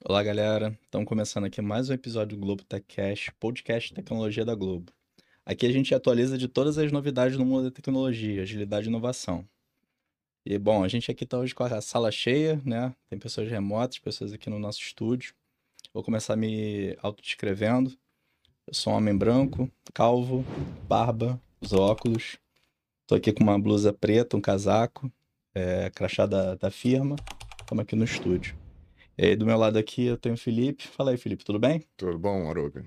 Olá, galera. Estamos começando aqui mais um episódio do Globo TechCast, podcast de tecnologia da Globo. Aqui a gente atualiza de todas as novidades no mundo da tecnologia, agilidade e inovação. E, bom, a gente aqui está hoje com a sala cheia, né? Tem pessoas remotas, pessoas aqui no nosso estúdio. Vou começar me autodescrevendo. Eu sou um homem branco, calvo, barba, os óculos. Estou aqui com uma blusa preta, um casaco, crachá da firma. Estamos aqui no estúdio. E aí, do meu lado aqui, eu tenho o Felipe. Fala aí, Felipe, tudo bem? Tudo bom, Aroga?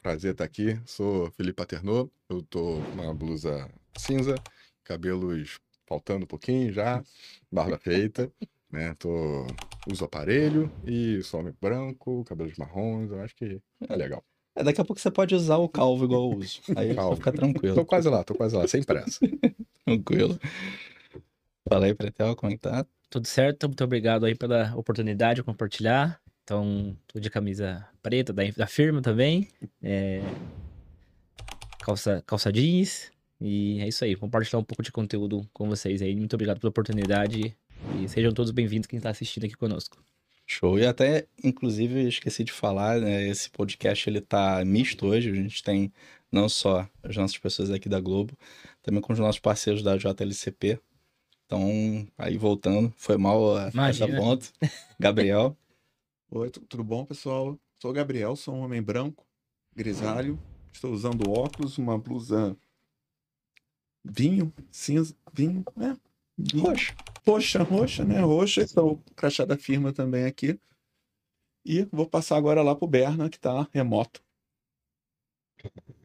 Prazer estar aqui. Sou Felipe Paternô. Eu tô com uma blusa cinza, cabelos faltando um pouquinho já, barba feita, né? Uso aparelho e sou homem branco, cabelos marrons. Eu acho que é legal. Daqui a pouco você pode usar o calvo igual eu uso. Aí vai Calma. ficar tranquilo. Tô quase lá, sem pressa. Tranquilo. Fala aí, Pretel, como é que tá? Tudo certo, muito obrigado aí pela oportunidade de compartilhar. Então, tô de camisa preta da firma também, calça jeans, e é isso aí, compartilhar um pouco de conteúdo com vocês aí. Muito obrigado pela oportunidade e sejam todos bem-vindos quem está assistindo aqui conosco. Show. E até, inclusive, esqueci de falar, né? Esse podcast ele tá misto hoje. A gente tem não só as nossas pessoas aqui da Globo, também com os nossos parceiros da JLCP. Então, aí voltando, foi mal essa Imagina. ponta. Gabriel. Oi, tudo bom, pessoal? Sou o Gabriel, sou um homem branco, grisalho. Estou usando óculos, uma blusa vinho, cinza, vinho, vinho. Roxa, né? Roxa, então o crachá da firma também aqui. E vou passar agora lá pro Berna, que tá remoto.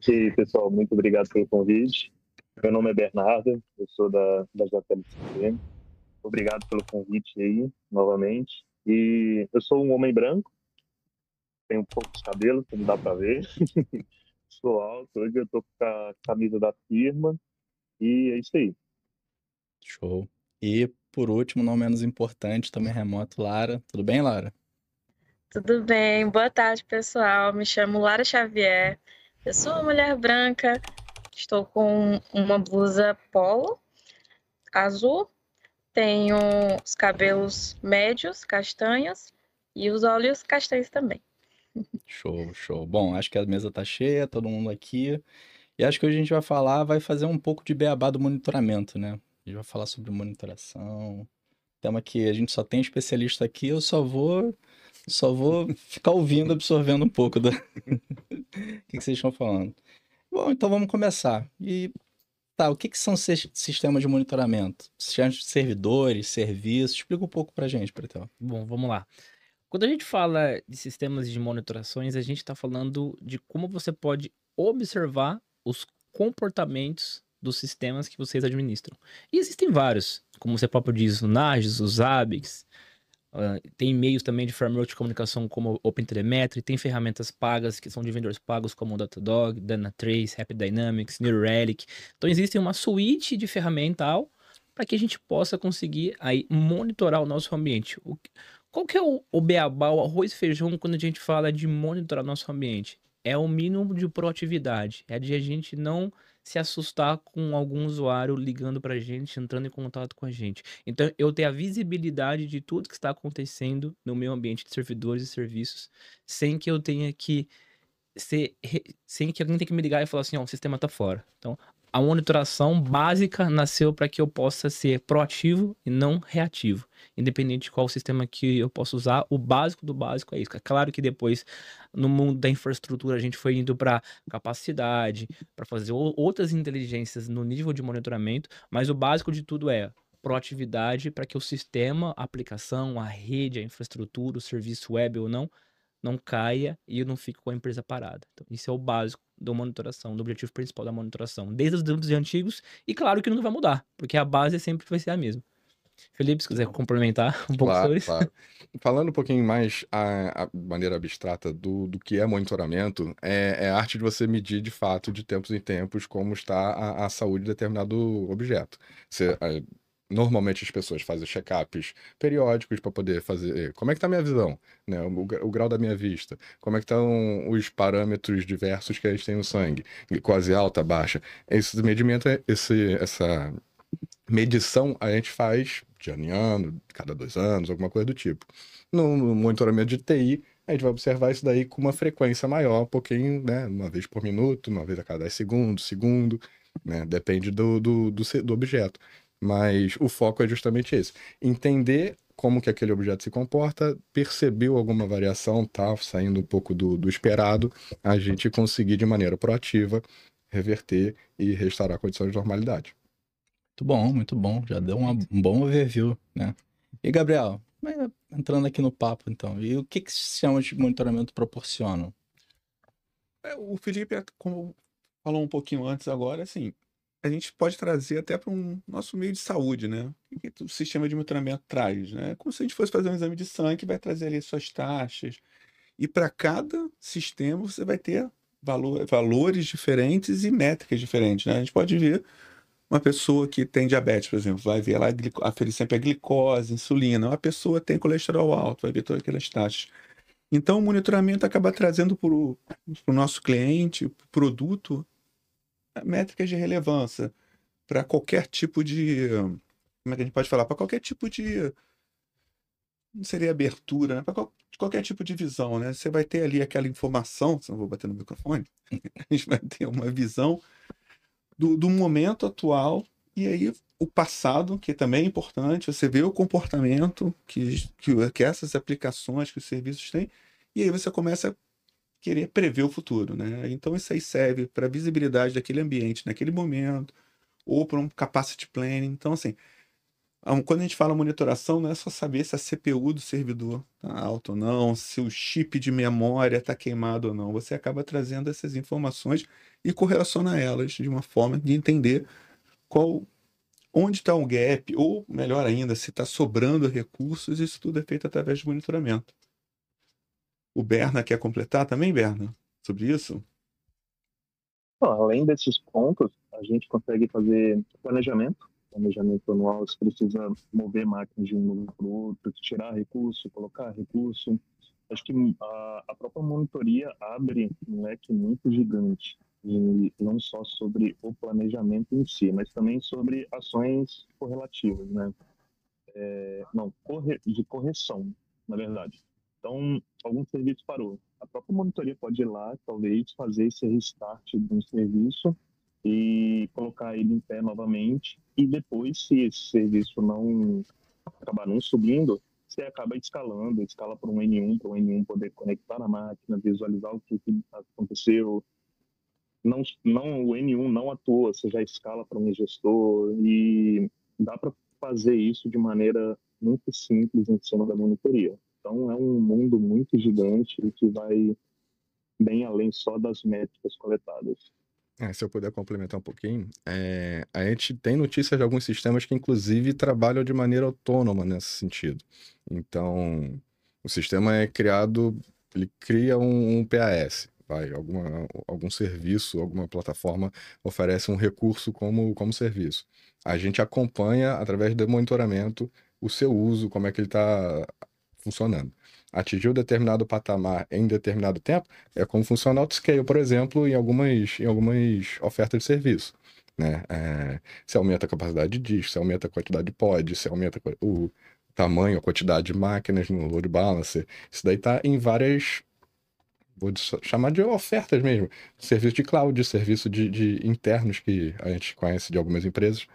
E aí, pessoal, muito obrigado pelo convite. Meu nome é Bernardo, eu sou da JLCP. Obrigado pelo convite aí, novamente. E eu sou um homem branco, tenho poucos cabelos, como dá para ver. Sou alto, hoje eu tô com a camisa da firma. E é isso aí. Show. E, por último, não menos importante, também remoto, Lara. Tudo bem, Lara? Tudo bem, boa tarde, pessoal. Me chamo Lara Xavier. Eu sou uma mulher branca, estou com uma blusa polo azul, tenho os cabelos médios, castanhos, e os olhos castanhos também. Show, show. Bom, acho que a mesa tá cheia, todo mundo aqui. E acho que hoje a gente vai fazer um pouco de beabá do monitoramento, né? A gente vai falar sobre monitoração. Tema que a gente só tem especialista aqui, eu só vou ficar ouvindo, absorvendo um pouco do que vocês estão falando. Bom, então vamos começar. E tá, o que são sistemas de monitoramento? Sistemas de servidores, serviços? Explica um pouco pra gente, Pretel. Bom, vamos lá. Quando a gente fala de sistemas de monitorações, a gente está falando de como você pode observar os comportamentos dos sistemas que vocês administram. E existem vários, como você próprio diz, o Nagios, o Zabbix, tem meios também de framework de comunicação como OpenTelemetry, tem ferramentas pagas que são de vendedores pagos como o Datadog, Dynatrace, RapidDynamics, New Relic. Então existe uma suíte de ferramental para que a gente possa conseguir aí monitorar o nosso ambiente. Qual que é o beabá, o arroz e feijão quando a gente fala de monitorar nosso ambiente? É o mínimo de proatividade, é de a gente não se assustar com algum usuário ligando para a gente, entrando em contato com a gente. Então, eu ter a visibilidade de tudo que está acontecendo no meu ambiente de servidores e serviços, sem que eu tenha que sem que alguém tenha que me ligar e falar assim, ó, o sistema tá fora. Então, a monitoração básica nasceu para que eu possa ser proativo e não reativo. Independente de qual sistema que eu possa usar, o básico do básico é isso. É claro que depois, no mundo da infraestrutura, a gente foi indo para capacidade, para fazer outras inteligências no nível de monitoramento, mas o básico de tudo é proatividade para que o sistema, a aplicação, a rede, a infraestrutura, o serviço web ou não caia e eu não fique com a empresa parada. Então, isso é o básico da monitoração, do objetivo principal da monitoração, desde os tempos antigos, e claro que nunca vai mudar, porque a base sempre vai ser a mesma. Felipe, se quiser complementar um pouco sobre isso. Claro. Falando um pouquinho mais a maneira abstrata do que é monitoramento, é a arte de você medir de fato, de tempos em tempos, como está a saúde de determinado objeto. Normalmente as pessoas fazem check-ups periódicos para poder fazer como é que está a minha visão, né? O grau da minha vista, como é que estão os parâmetros diversos que a gente tem no sangue, glicose alta, baixa. Esse medimento, essa medição a gente faz de ano em ano, cada 2 anos, alguma coisa do tipo. No monitoramento de TI, a gente vai observar isso daí com uma frequência maior, um pouquinho, né? Uma vez por minuto, uma vez a cada 10 segundos, né? Depende do objeto. Mas o foco é justamente esse. Entender como que aquele objeto se comporta, percebeu alguma variação, tá saindo um pouco do esperado, a gente conseguir de maneira proativa reverter e restaurar condições de normalidade. Muito bom. Já deu um bom overview, né? E, Gabriel, entrando aqui no papo, então, e o que sistemas de monitoramento proporcionam? O Felipe, como falou um pouquinho antes agora, assim, a gente pode trazer até para um nosso meio de saúde, né? O que o sistema de monitoramento traz, né? Como se a gente fosse fazer um exame de sangue, vai trazer ali suas taxas. E para cada sistema você vai ter valores diferentes e métricas diferentes, né? A gente pode ver uma pessoa que tem diabetes, por exemplo, vai ver lá aferir sempre a glicose, insulina. Uma pessoa tem colesterol alto, vai ver todas aquelas taxas. Então, o monitoramento acaba trazendo para o nosso cliente, pro produto, métricas de relevância para qualquer tipo de. Como é que a gente pode falar? Para qualquer tipo de. Não seria abertura, né? Para qualquer tipo de visão, né? Você vai ter ali aquela informação, se não vou bater no microfone, a gente vai ter uma visão do momento atual, e aí o passado, que também é importante, você vê o comportamento que essas aplicações, que os serviços têm, e aí você começa a querer prever o futuro, né? Então isso aí serve para visibilidade daquele ambiente naquele momento, ou para um capacity planning. Então, assim, quando a gente fala monitoração, não é só saber se a CPU do servidor está alta ou não, se o chip de memória está queimado ou não. Você acaba trazendo essas informações e correlaciona elas de uma forma de entender onde está o gap, ou melhor ainda, se está sobrando recursos. Isso tudo é feito através de monitoramento. O Berna quer completar também, Berna, sobre isso? Bom, além desses pontos, a gente consegue fazer planejamento anual. Você precisa mover máquinas de um lugar para o outro, tirar recurso, colocar recurso. Acho que a própria monitoria abre um leque muito gigante, e não só sobre o planejamento em si, mas também sobre ações correlativas, né? De correção, na verdade. Então, algum serviço parou. A própria monitoria pode ir lá, talvez, fazer esse restart de um serviço e colocar ele em pé novamente. E depois, se esse serviço não acabar não subindo, você acaba escala para um N1 poder conectar na máquina, visualizar o que aconteceu. Não, o N1 não atua, você já escala para um gestor, e dá para fazer isso de maneira muito simples em cima da monitoria. Então, é um mundo muito gigante que vai bem além só das métricas coletadas. Se eu puder complementar um pouquinho, a gente tem notícias de alguns sistemas que, inclusive, trabalham de maneira autônoma nesse sentido. Então, o sistema é criado, ele cria um PAS, algum serviço, alguma plataforma oferece um recurso como serviço. A gente acompanha, através do monitoramento, o seu uso, como é que ele está funcionando. Atingiu determinado patamar em determinado tempo, é como funciona o autoscale, por exemplo, em algumas ofertas de serviço, né? Se aumenta a capacidade de disco, se aumenta a quantidade de pod, se aumenta o tamanho, a quantidade de máquinas no load balancer. Isso daí está em várias, vou chamar de ofertas mesmo, serviço de cloud, serviço de internos que a gente conhece de algumas empresas,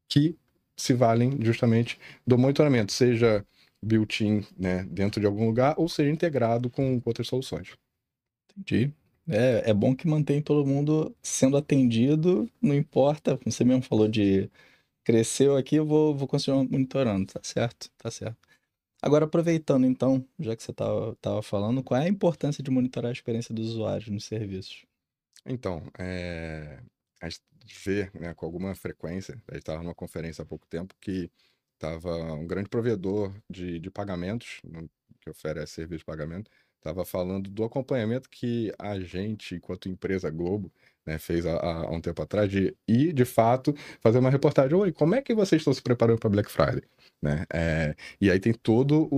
que se valem justamente do monitoramento, seja built-in, né, dentro de algum lugar, ou seja integrado com outras soluções. Entendi. É bom que mantém todo mundo sendo atendido, não importa, como você mesmo falou de cresceu aqui, eu vou continuar monitorando, tá certo, tá certo. Agora, aproveitando então, já que você tava falando, qual é a importância de monitorar a experiência do usuário nos serviços? Então, a gente vê, né, com alguma frequência, a gente estava numa conferência há pouco tempo que estava um grande provedor de pagamentos, que oferece serviço de pagamento, estava falando do acompanhamento que a gente, enquanto empresa Globo, né, fez há um tempo atrás, de ir, de fato, fazer uma reportagem. Oi, como é que vocês estão se preparando para Black Friday? Né? E aí tem todo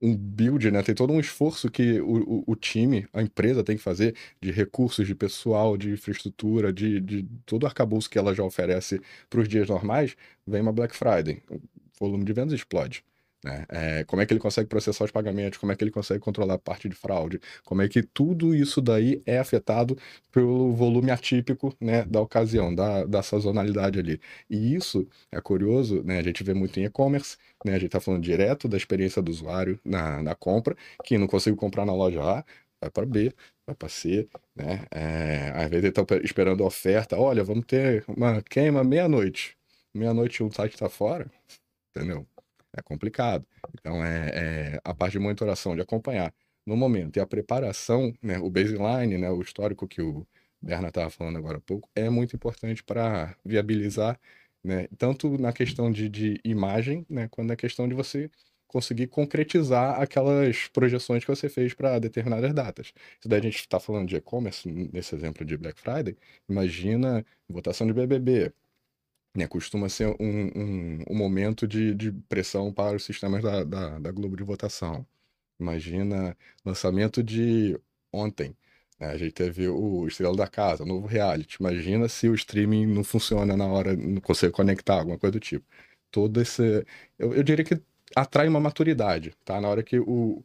um build, né? Tem todo um esforço que o time, a empresa tem que fazer de recursos, de pessoal, de infraestrutura, de todo o arcabouço que ela já oferece para os dias normais, vem uma Black Friday. O volume de vendas explode. né? Como é que ele consegue processar os pagamentos, como é que ele consegue controlar a parte de fraude, como é que tudo isso daí é afetado pelo volume atípico, né, da ocasião, da sazonalidade ali. E isso é curioso, né? A gente vê muito em e-commerce, né? A gente está falando direto da experiência do usuário na compra, que não consigo comprar na loja A, vai para B, vai para C, né? Às vezes ele está esperando a oferta, olha, vamos ter uma queima meia-noite. Meia-noite o site está fora, entendeu? É complicado. Então, a parte de monitoração, de acompanhar no momento e a preparação, né, o baseline, né, o histórico que o Bernard estava falando agora há pouco, é muito importante para viabilizar, né, tanto na questão de imagem, né, quanto na questão de você conseguir concretizar aquelas projeções que você fez para determinadas datas. Isso daí a gente está falando de e-commerce, nesse exemplo de Black Friday, imagina votação de BBB, né, costuma ser um momento de pressão para os sistemas da Globo de votação. Imagina lançamento de ontem, né, a gente teve o Estrela da Casa, o novo reality. Imagina se o streaming não funciona na hora, não consegue conectar, alguma coisa do tipo. Todo esse. Eu diria que atrai uma maturidade, tá? Na hora que o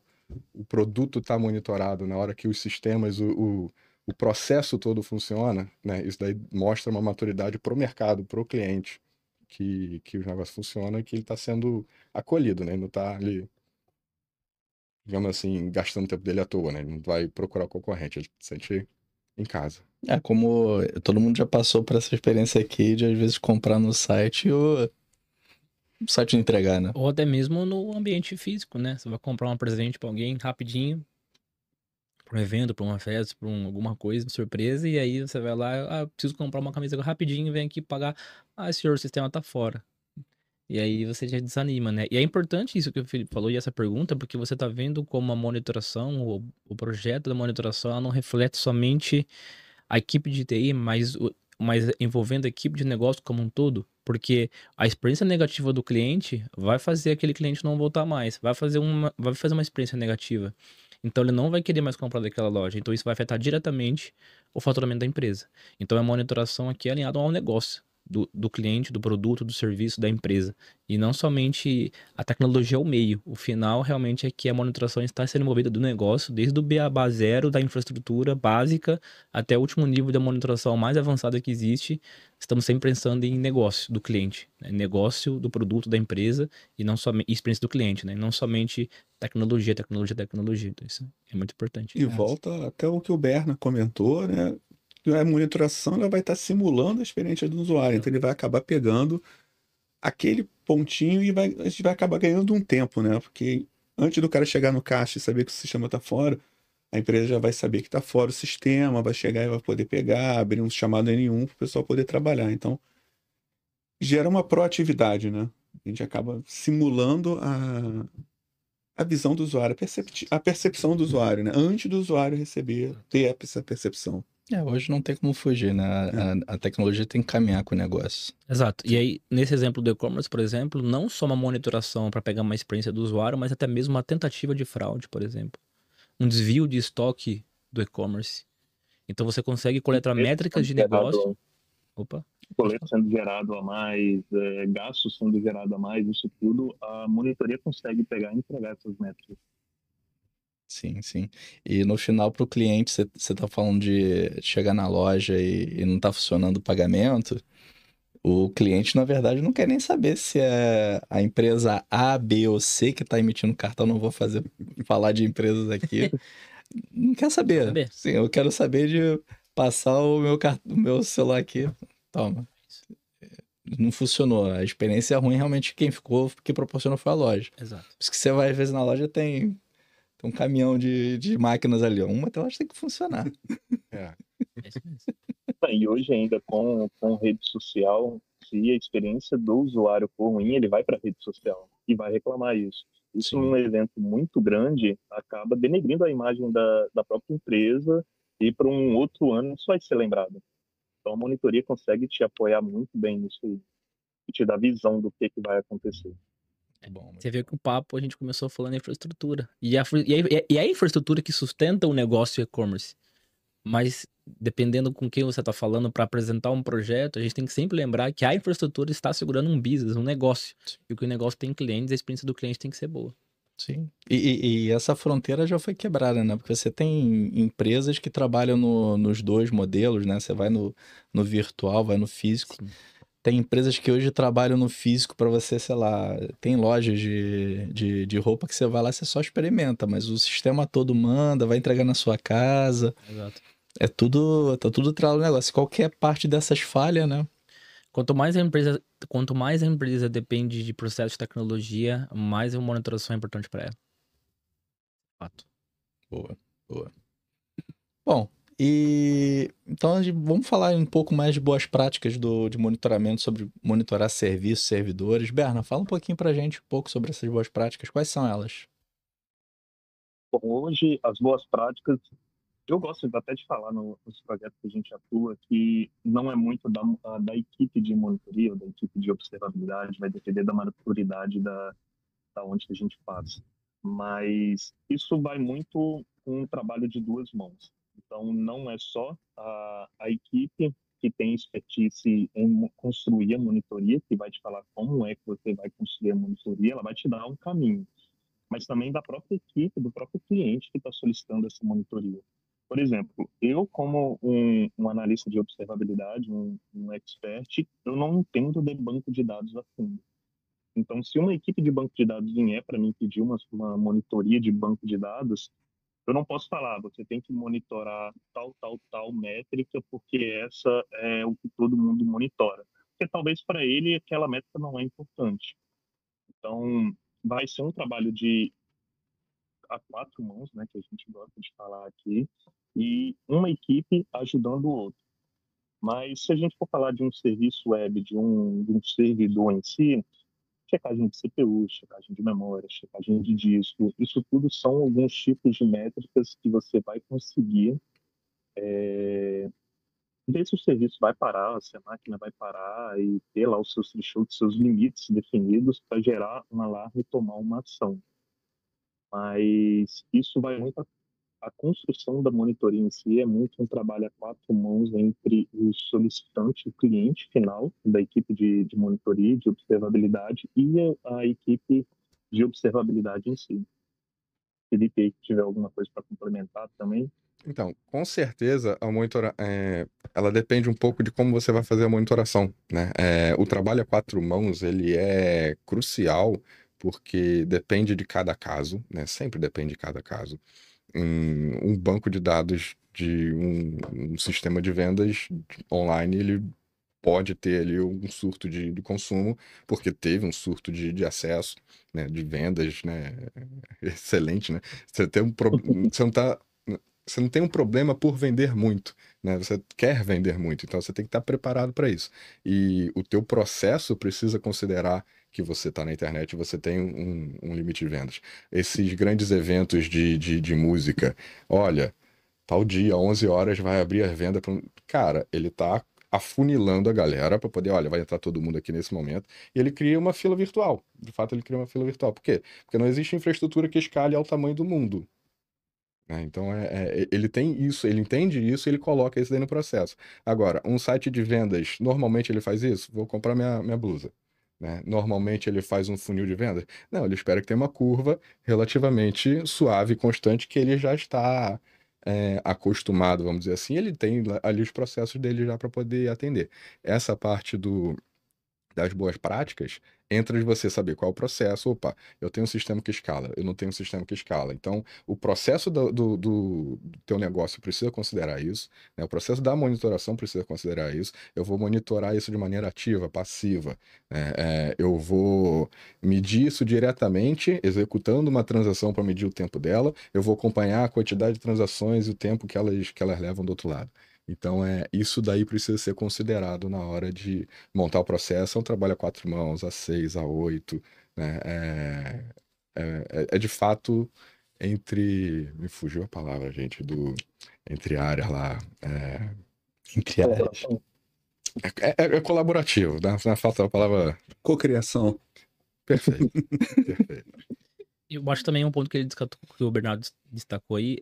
produto está monitorado, na hora que os sistemas, o processo todo funciona, né? Isso daí mostra uma maturidade para o mercado, para o cliente, que os negócios funcionam e que ele está sendo acolhido, né? Ele não está ali, digamos assim, gastando o tempo dele à toa, né? Ele não vai procurar o concorrente, ele se sente em casa. Como todo mundo já passou por essa experiência aqui de às vezes comprar no site e o site não entregar, né? Ou até mesmo no ambiente físico, né? Você vai comprar um presente pra alguém rapidinho, pra um evento, pra uma festa, pra alguma coisa, surpresa, e aí você vai lá, preciso comprar uma camisa rapidinho, vem aqui pagar. Senhor, o sistema tá fora. E aí você já desanima, né? E é importante isso que o Felipe falou e essa pergunta, porque você tá vendo como a monitoração, o projeto da monitoração, ela não reflete somente a equipe de TI, mas envolvendo a equipe de negócio como um todo, porque a experiência negativa do cliente vai fazer aquele cliente não voltar mais, vai fazer uma experiência negativa. Então ele não vai querer mais comprar daquela loja. Então isso vai afetar diretamente o faturamento da empresa. Então a monitoração aqui é alinhada ao negócio do cliente, do produto, do serviço, da empresa. E não somente a tecnologia é o meio. O final realmente é que a monitoração está sendo movida do negócio, desde o beabá zero da infraestrutura básica até o último nível da monitoração mais avançada que existe. Estamos sempre pensando em negócio do cliente, né? Negócio do produto da empresa e não somente experiência do cliente, né? Não somente tecnologia. Então isso é muito importante. E volta até o que o Berna comentou, né? A monitoração ela vai estar simulando a experiência do usuário, então ele vai acabar pegando aquele pontinho e a gente vai acabar ganhando um tempo, né? Porque antes do cara chegar no caixa e saber que o sistema está fora, a empresa já vai saber que está fora o sistema, vai chegar e vai poder pegar, abrir um chamado N1 para o pessoal poder trabalhar. Então, gera uma proatividade, né? A gente acaba simulando a visão do usuário, a percepção do usuário, né? Antes do usuário ter essa percepção. Hoje não tem como fugir, né? A tecnologia tem que caminhar com o negócio. Exato. E aí, nesse exemplo do e-commerce, por exemplo, não só uma monitoração para pegar uma experiência do usuário, mas até mesmo uma tentativa de fraude, por exemplo. Um desvio de estoque do e-commerce. Então você consegue coletar métricas de negócio. Opa. Boleto sendo gerado a mais, gastos sendo gerado a mais, isso tudo, a monitoria consegue pegar e entregar essas métricas. Sim, sim. E no final, para o cliente, você está falando de chegar na loja e não está funcionando o pagamento, o cliente, na verdade, não quer nem saber se é a empresa A, B ou C que está emitindo cartão. Não vou falar de empresas aqui. Não quer saber. Sim, eu quero saber de passar o meu celular aqui. Toma. Não funcionou. A experiência ruim, realmente, quem ficou, que proporcionou foi a loja. Exato. Por isso que você vai, às vezes, na loja tem um caminhão de máquinas ali. Uma delas tem que funcionar. É isso mesmo. E hoje ainda com rede social, se a experiência do usuário for ruim, ele vai para a rede social e vai reclamar isso. Isso num evento muito grande acaba denegrindo a imagem da própria empresa e para um outro ano isso vai ser lembrado. Então a monitoria consegue te apoiar muito bem nisso aí e te dar visão do que vai acontecer. Você vê que o papo a gente começou falando em infraestrutura. E a infraestrutura que sustenta o negócio e-commerce. Mas dependendo com quem você está falando para apresentar um projeto, a gente tem que sempre lembrar que a infraestrutura está segurando um business, um negócio. E que o negócio tem clientes, a experiência do cliente tem que ser boa. Sim. E essa fronteira já foi quebrada, né? Porque você tem empresas que trabalham nos dois modelos, né? Você vai no virtual, vai no físico. Sim. Tem empresas que hoje trabalham no físico para você, sei lá, tem lojas de roupa que você vai lá e você só experimenta, mas o sistema todo manda, vai entregar na sua casa. Exato. Tá tudo atrelado ao negócio. Qualquer parte dessas falhas, né? Quanto mais a empresa depende de processo de tecnologia, mais a monitoração é importante para ela. Fato. Boa. Bom, então vamos falar um pouco mais de boas práticas de monitoramento, sobre monitorar serviços, servidores. Berna, fala um pouquinho pra gente um pouco sobre essas boas práticas. Quais são elas? Bom, hoje, as boas práticas, eu gosto até de falar nos projetos que a gente atua, que não é muito da equipe de monitoria ou da equipe de observabilidade, vai depender da maturidade da onde que a gente passa. Mas isso vai muito com um trabalho de duas mãos. Então, não é só a equipe que tem expertise em construir a monitoria, que vai te falar como é que você vai construir a monitoria, ela vai te dar um caminho. Mas também da própria equipe, do próprio cliente que está solicitando essa monitoria. Por exemplo, eu como um analista de observabilidade, um expert, eu não entendo de banco de dados a fundo. Então, se uma equipe de banco de dados vier para mim pedir uma monitoria de banco de dados, eu não posso falar, você tem que monitorar tal métrica, porque essa é o que todo mundo monitora. Porque talvez para ele aquela métrica não é importante. Então, vai ser um trabalho a quatro mãos, né, que a gente gosta de falar aqui, e uma equipe ajudando o outro. Mas se a gente for falar de um serviço web, de um servidor em si, checagem de CPU, checagem de memória, checagem de disco, isso tudo são alguns tipos de métricas que você vai conseguir ver se o serviço vai parar, se a máquina vai parar e ter lá os seus thresholds, seus limites definidos para gerar um alarme e tomar uma ação. Mas isso vai muito a construção da monitoria em si é muito um trabalho a quatro mãos entre o solicitante, o cliente final da equipe de monitoria, de observabilidade e a equipe de observabilidade em si. Felipe, se tiver alguma coisa para complementar também. Então, com certeza, ela depende um pouco de como você vai fazer a monitoração, né? O trabalho a quatro mãos, ele é crucial porque depende de cada caso, né? Sempre depende de cada caso. Um banco de dados de um sistema de vendas online, ele pode ter ali um surto de consumo, porque teve um surto de acesso, né, de vendas, né? Excelente, né? Você não tem um problema por vender muito, né? Você quer vender muito, então você tem que estar preparado para isso. E o teu processo precisa considerar que você está na internet e você tem um limite de vendas. Esses grandes eventos de música, olha, tal dia, 11 horas, vai abrir a venda. Cara, ele está afunilando a galera para poder, olha, vai entrar todo mundo aqui nesse momento. E ele cria uma fila virtual. De fato, ele cria uma fila virtual. Por quê? Porque não existe infraestrutura que escale ao tamanho do mundo. Então, ele tem isso, ele entende isso e ele coloca isso daí no processo. Agora, um site de vendas, normalmente ele faz isso? Vou comprar minha blusa. Né? Normalmente ele faz um funil de vendas? Não, ele espera que tenha uma curva relativamente suave e constante que ele já está acostumado, vamos dizer assim. Ele tem ali os processos dele já para poder atender. Essa parte das boas práticas entra de você saber qual é o processo. Opa, eu tenho um sistema que escala, eu não tenho um sistema que escala. Então, o processo do teu negócio precisa considerar isso, né? O processo da monitoração precisa considerar isso. Eu vou monitorar isso de maneira ativa, passiva. Eu vou medir isso diretamente, executando uma transação para medir o tempo dela. Eu vou acompanhar a quantidade de transações e o tempo que elas levam do outro lado. Então, isso daí precisa ser considerado na hora de montar o processo. É um trabalho a quatro mãos, a 6, a 8, né? De fato me fugiu a palavra, gente, entre áreas lá. Entre áreas. É colaborativo, né? Na falta da palavra. Cocriação. Perfeito. Perfeito. Eu acho também um ponto que o Bernardo destacou aí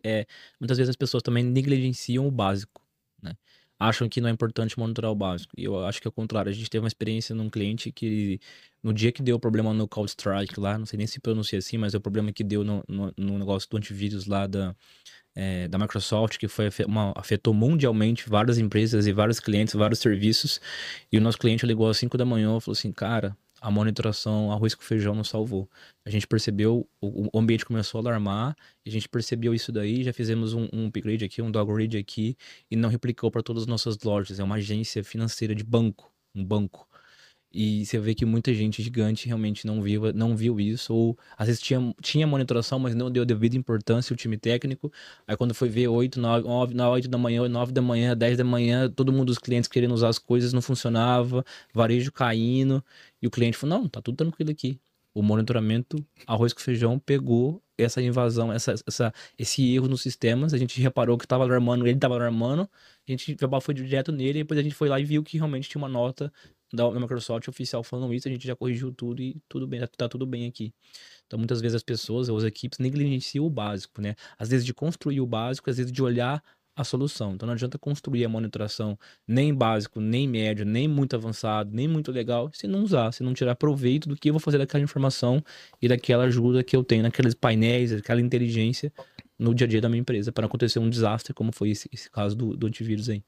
muitas vezes as pessoas também negligenciam o básico. né? Acham que não é importante monitorar o básico. E eu acho que é o contrário. A gente teve uma experiência num cliente que, no dia que deu o problema no CrowdStrike lá, não sei nem se pronuncia assim, mas é o problema que deu no negócio do antivírus lá da Microsoft, que afetou mundialmente várias empresas e vários clientes, vários serviços. E o nosso cliente ligou às 5 da manhã e falou assim, cara, a monitoração arroz com feijão nos salvou. A gente percebeu, o ambiente começou a alarmar, a gente percebeu isso daí, já fizemos um upgrade aqui, um downgrade aqui, e não replicou para todas as nossas lojas. É uma agência financeira de banco, um banco. E você vê que muita gente gigante realmente não viu isso, ou às vezes tinha monitoração, mas não deu devida importância o time técnico. Aí quando foi ver 8, 8 da manhã, 9 da manhã, 10 da manhã, todo mundo, os clientes querendo usar as coisas, não funcionava, varejo caindo, e o cliente falou, não, tá tudo tranquilo aqui. O monitoramento, arroz com feijão, pegou essa invasão, esse erro nos sistemas, a gente reparou que estava alarmando, ele estava alarmando, a gente foi direto nele, e depois a gente foi lá e viu que realmente tinha uma nota da Microsoft oficial falando isso, a gente já corrigiu tudo e tudo bem, tá tudo bem aqui. Então, muitas vezes as pessoas, as equipes negligenciam o básico, né? Às vezes de construir o básico, às vezes de olhar a solução. Então, não adianta construir a monitoração nem básico, nem médio, nem muito avançado, nem muito legal, se não usar, se não tirar proveito do que eu vou fazer daquela informação e daquela ajuda que eu tenho naqueles painéis, aquela inteligência no dia a dia da minha empresa, para não acontecer um desastre, como foi esse caso do antivírus aí.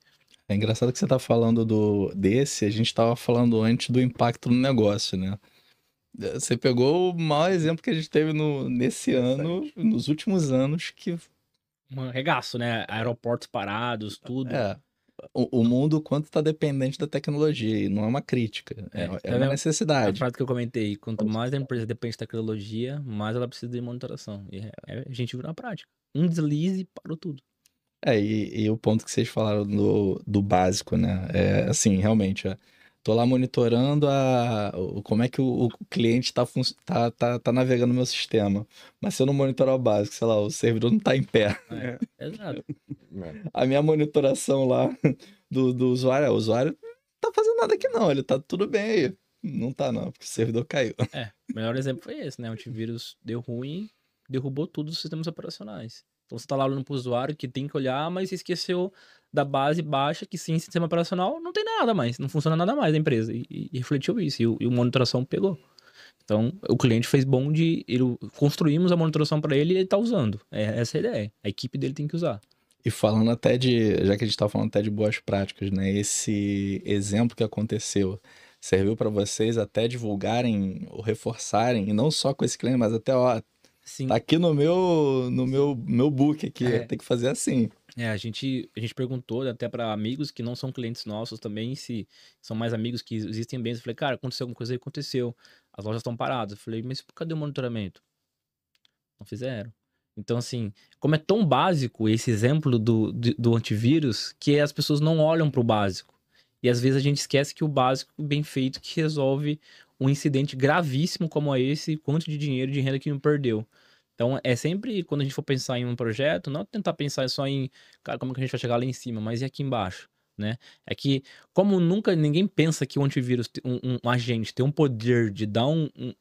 É engraçado que você tá falando desse, a gente tava falando antes do impacto no negócio, né? Você pegou o maior exemplo que a gente teve nesse ano, nos últimos anos, que Um regaço, né? Aeroportos parados, tudo. o mundo quanto tá dependente da tecnologia, e não é uma crítica, é uma A necessidade. frase que eu comentei, quanto mais a empresa depende de tecnologia, mais ela precisa de monitoração. E a gente viu na prática. Um deslize parou tudo. E o ponto que vocês falaram do básico, né? É assim, realmente, tô lá monitorando como é que o cliente tá navegando no meu sistema. Mas se eu não monitorar o básico, sei lá, o servidor não tá em pé. Exato. A minha monitoração lá do usuário, o usuário não tá fazendo nada aqui não, ele tá tudo bem aí. Não tá não, porque o servidor caiu. O melhor exemplo foi esse, né? O antivírus deu ruim, derrubou todos os sistemas operacionais. Então você tá lá olhando pro usuário que tem que olhar, mas você esqueceu da base baixa que sem sistema operacional não tem nada mais, não funciona nada mais da empresa. E refletiu isso, e o monitoração pegou. Então, o cliente fez bom construímos a monitoração para ele e ele tá usando. Essa é a ideia. A equipe dele tem que usar. E falando até já que a gente tá falando até de boas práticas, né? Esse exemplo que aconteceu serviu para vocês até divulgarem ou reforçarem, e não só com esse cliente, mas até, Sim. tá aqui no meu book aqui, tem que fazer assim. A gente perguntou até para amigos que não são clientes nossos também, se são mais amigos que existem bem. Eu falei, cara, aconteceu alguma coisa aí? Aconteceu. As lojas estão paradas. Eu falei, mas cadê o monitoramento? Não fizeram. Então, assim, como é tão básico esse exemplo do antivírus, que as pessoas não olham para o básico. E às vezes a gente esquece que o básico bem feito que resolve um incidente gravíssimo como esse, quanto de dinheiro, de renda que não perdeu. Então, é sempre, quando a gente for pensar em um projeto, não tentar pensar só em, cara, como que a gente vai chegar lá em cima, mas e aqui embaixo, né? É que, como nunca ninguém pensa que o antivírus, um agente, tem um poder de dar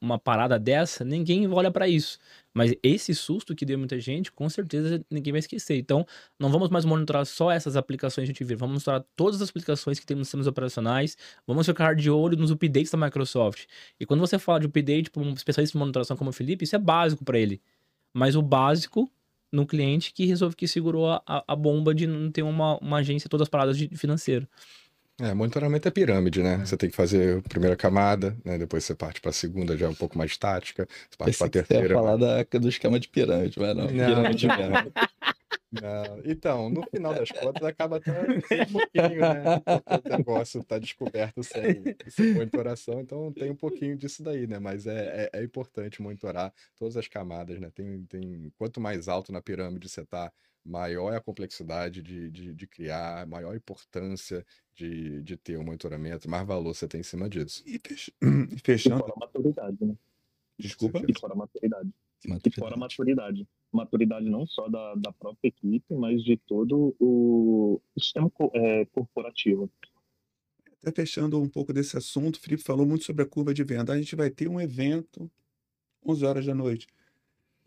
uma parada dessa, ninguém olha para isso. Mas esse susto que deu muita gente, com certeza ninguém vai esquecer. Então, não vamos mais monitorar só essas aplicações de antivírus, vamos monitorar todas as aplicações que temos nos sistemas operacionais, vamos ficar de olho nos updates da Microsoft. E quando você fala de update para um especialista de monitoração como o Felipe, isso é básico para ele. Mas o básico no cliente que segurou a bomba de não ter uma agência todas as paradas de financeiro. Monitoramento é pirâmide, né? Você tem que fazer a primeira camada, né? Depois você parte para a segunda, já é um pouco mais tática. Você parte para a terceira. Você ia falar do esquema de pirâmide, mas não. Pirâmide mesmo. Não. Então, no final das contas, acaba até um pouquinho, né? Porque o negócio está descoberto sem monitoração, então tem um pouquinho disso daí, né? Mas é importante monitorar todas as camadas, né? Quanto mais alto na pirâmide você está, maior é a complexidade de criar, maior a importância de ter um monitoramento, mais valor você tem em cima disso. E fechando. E fora a maturidade, né? Desculpa? E fora a maturidade. E fora a maturidade. Maturidade não só da própria equipe, mas de todo o sistema corporativo. Até fechando um pouco desse assunto, o Felipe falou muito sobre a curva de venda. A gente vai ter um evento 11 horas da noite.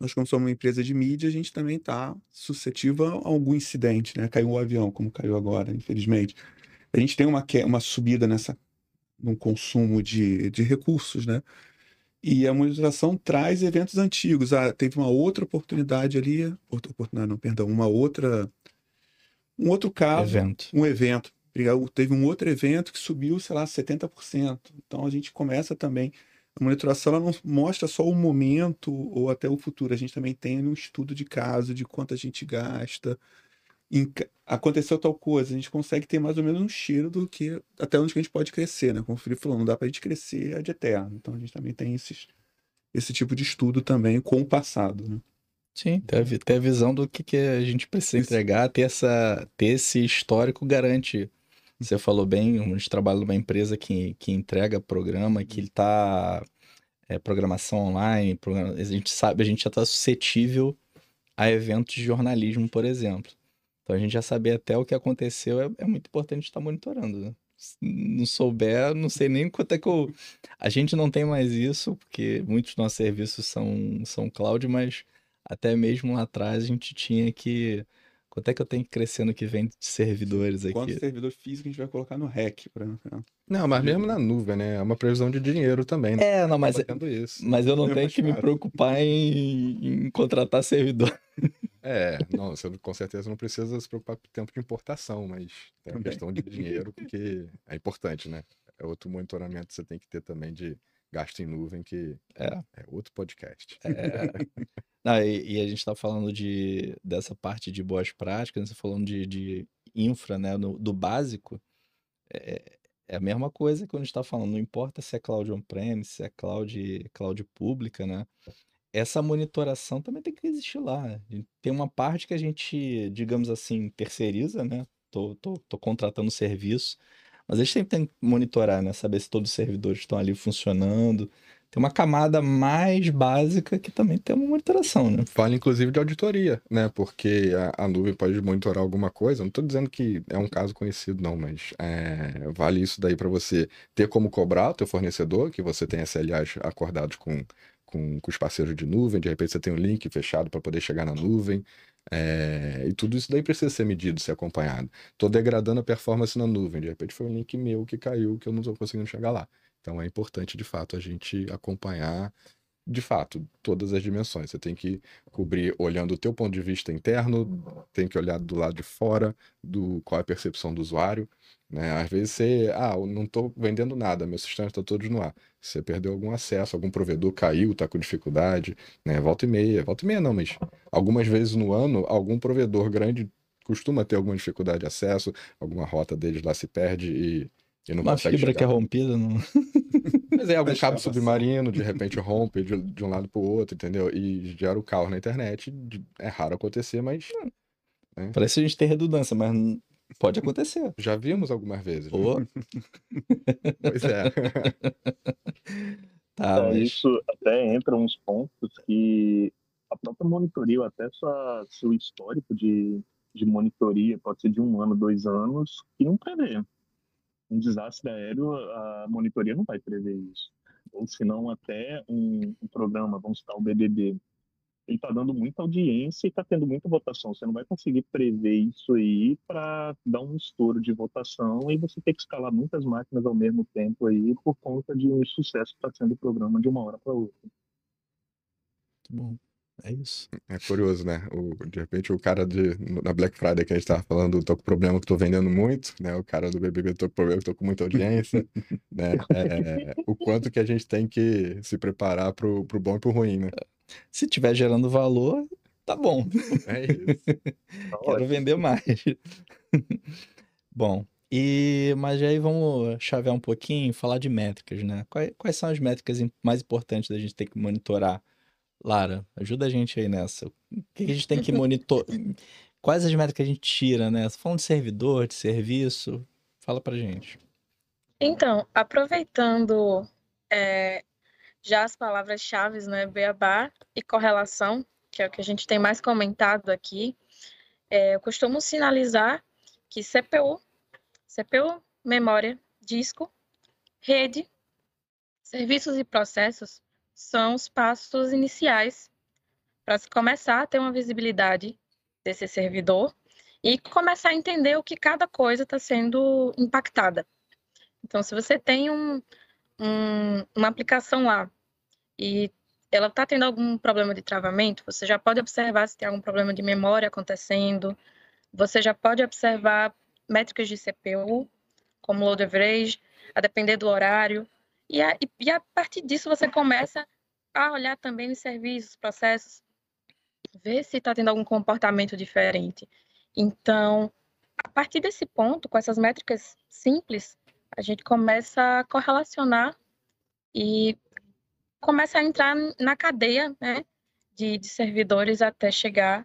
nós como somos uma empresa de mídia, a gente também está suscetível a algum incidente, né? Caiu um avião, como caiu agora, infelizmente. A gente tem uma subida no consumo de recursos, né? E a monitoração traz eventos antigos. Teve uma outra oportunidade ali, um outro caso, Evento. um evento. Teve um outro evento que subiu, sei lá, 70%. Então a gente começa também. A monitoração ela não mostra só o momento ou até o futuro. A gente também tem um estudo de caso, de quanto a gente gasta. Aconteceu tal coisa, a gente consegue ter mais ou menos um cheiro do que até onde que a gente pode crescer, né? Como o Felipe falou, não dá pra gente crescer ad eterno. Então a gente também tem esse tipo de estudo também com o passado, né? Sim, ter a visão do que a gente precisa entregar, ter esse histórico garante. Você falou bem, a gente trabalha numa empresa que entrega programa, que está programação online, a gente sabe, a gente já está suscetível a eventos de jornalismo, por exemplo. Então a gente já saber até o que aconteceu é muito importante estar monitorando, né? Se não souber, não sei nem quanto é que A gente não tem mais isso, porque muitos dos nossos serviços são cloud, mas até mesmo lá atrás a gente tinha que... Quanto é que eu tenho que crescer no que vem de servidores Quanto aqui? servidor físico a gente vai colocar no REC? Não, mas mesmo na nuvem, né? É uma previsão de dinheiro também, né? Não, mas, Acaba tendo isso. mas eu não É tenho mais que me fácil. preocupar em contratar servidor. Não, você com certeza não precisa se preocupar com o tempo de importação, mas é uma Também. questão de dinheiro, porque é importante, né? É outro monitoramento que você tem que ter também de gasto em nuvem, que é outro podcast. E a gente está falando dessa parte de boas práticas, você falando de infra, né, do básico, é a mesma coisa que a gente está falando, não importa se é cloud on-premise, se é cloud pública, né? Essa monitoração também tem que existir lá. Tem uma parte que a gente, digamos assim, terceiriza, né? Tô contratando serviço, mas a gente sempre tem que monitorar, né? Saber se todos os servidores estão ali funcionando. Tem uma camada mais básica que também tem uma monitoração, né? Fala inclusive de auditoria, né? Porque a nuvem pode monitorar alguma coisa. Não estou dizendo que é um caso conhecido, não, mas vale isso daí para você ter como cobrar o teu fornecedor, que você tem SLAs acordados com os parceiros de nuvem. De repente você tem um link fechado para poder chegar na nuvem. E tudo isso daí precisa ser medido, ser acompanhado. Estou degradando a performance na nuvem. De repente foi um link meu que caiu, que eu não estou conseguindo chegar lá. Então é importante, de fato, a gente acompanhar, de fato, todas as dimensões. Você tem que cobrir olhando o teu ponto de vista interno, tem que olhar do lado de fora, qual é a percepção do usuário, né? Às vezes você, eu não estou vendendo nada, meus sistemas estão todos no ar. Você perdeu algum acesso, algum provedor caiu, está com dificuldade, né? Volta e meia não, mas algumas vezes no ano, algum provedor grande costuma ter alguma dificuldade de acesso, alguma rota deles lá se perde e não Uma consegue fibra chegar. que é rompida, não... Mas algum Mas cabo escavação. submarino, de repente rompe de um lado para o outro, entendeu? E gera o caos na internet. É raro acontecer, mas Parece que a gente tem redundância, mas pode acontecer. já vimos algumas vezes. Né? Ou... Pois é. Tá, mas... Isso até entra uns pontos que a própria monitoria, ou até seu histórico de monitoria, pode ser de 1 ano, 2 anos, que não prevê. Um desastre aéreo, a monitoria não vai prever isso. Ou se não, até um programa, vamos citar o BBB, ele está dando muita audiência e está tendo muita votação. Você não vai conseguir prever isso aí para dar um estouro de votação e você ter que escalar muitas máquinas ao mesmo tempo aí por conta de um sucesso que está sendo o programa de uma hora para outra. Muito bom. É isso. É curioso, né? De repente o cara na Black Friday que a gente tava falando, tô com problema que tô vendendo muito, né? O cara do BBB, tô com problema que tô com muita audiência, né? O quanto que a gente tem que se preparar pro bom e pro ruim, né? Se tiver gerando valor, tá bom. É isso. Quero vender mais. Bom, mas aí vamos chavear um pouquinho e falar de métricas, né? Quais são as métricas mais importantes da gente ter que monitorar? Lara, ajuda a gente aí nessa. O que a gente tem que monitorar? Quais as métricas que a gente tira, né? Falando de servidor, de serviço, fala pra gente. Então, aproveitando já as palavras-chave, né? Beabá e correlação, que é o que a gente tem mais comentado aqui, eu costumo sinalizar que CPU, memória, disco, rede, serviços e processos são os passos iniciais para se começar a ter uma visibilidade desse servidor e começar a entender o que cada coisa está sendo impactada. Então, se você tem uma aplicação lá e ela está tendo algum problema de travamento, você já pode observar se tem algum problema de memória acontecendo, você já pode observar métricas de CPU, como load average, a depender do horário, e a partir disso você começa a olhar também os serviços, processos, ver se está tendo algum comportamento diferente. Então, a partir desse ponto, com essas métricas simples, a gente começa a correlacionar e começa a entrar na cadeia, né, de servidores até chegar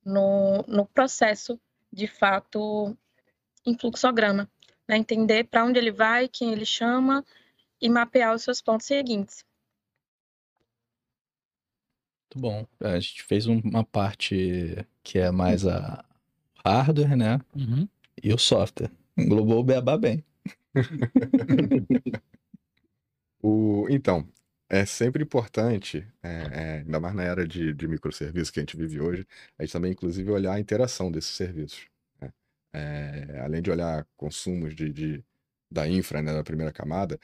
no processo, de fato, em fluxograma. Né, entender para onde ele vai, quem ele chama e mapear os seus pontos seguintes. Muito bom. A gente fez uma parte que é mais a hardware, né? Uhum. E o software. Englobou o beabá bem. Então, é sempre importante, ainda mais na era de microserviços que a gente vive hoje, a gente também, inclusive, olhar a interação desses serviços. Né? Além de olhar consumos da infra, né, da primeira camada,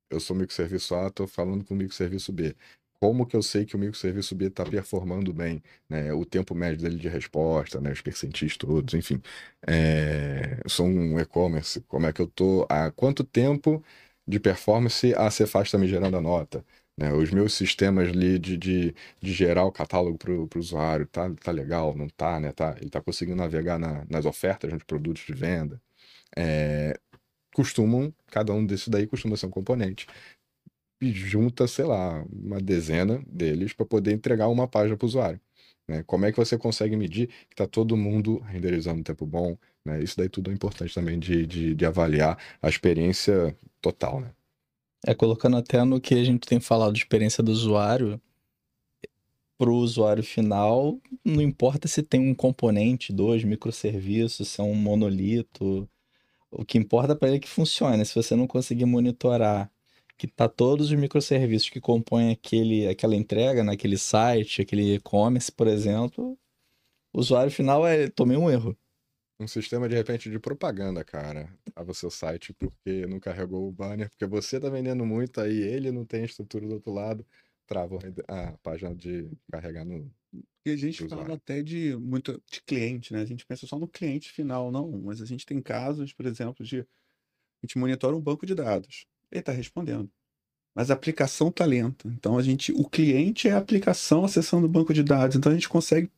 eu sou microserviço A, estou falando com o microserviço B. Como que eu sei que o microserviço B está performando bem? Né? O tempo médio dele de resposta, né? Os percentis todos, enfim. Eu sou um e-commerce, como é que eu estou? Há quanto tempo de performance a Cefaz está me gerando a nota? Né? Os meus sistemas ali de gerar o catálogo para o usuário, tá legal? Não tá, né? Ele está conseguindo navegar nas ofertas de produtos de venda? Cada um desses daí costuma ser um componente. E junta, sei lá, uma dezena deles para poder entregar uma página para o usuário. Né? Como é que você consegue medir que está todo mundo renderizando em tempo bom? Né? Isso daí tudo é importante também de avaliar a experiência total. Né? Colocando até no que a gente tem falado de experiência do usuário, para o usuário final, não importa se tem um componente, 2 microserviços, se é um monolito, o que importa para ele é que funcione. Se você não conseguir monitorar que tá todos os microserviços que compõem aquela entrega naquele site, aquele e-commerce, por exemplo, o usuário final tomei um erro. Um sistema, de repente, de propaganda, cara, trava o seu site porque não carregou o banner, porque você tá vendendo muito, aí ele não tem estrutura do outro lado, trava a página de carregar no... E a gente fala até muito de cliente, né? A gente pensa só no cliente final, não. Mas a gente tem casos, por exemplo, a gente monitora um banco de dados. Ele está respondendo. Mas a aplicação está lenta. Então o cliente é a aplicação acessando o banco de dados. Então a gente consegue.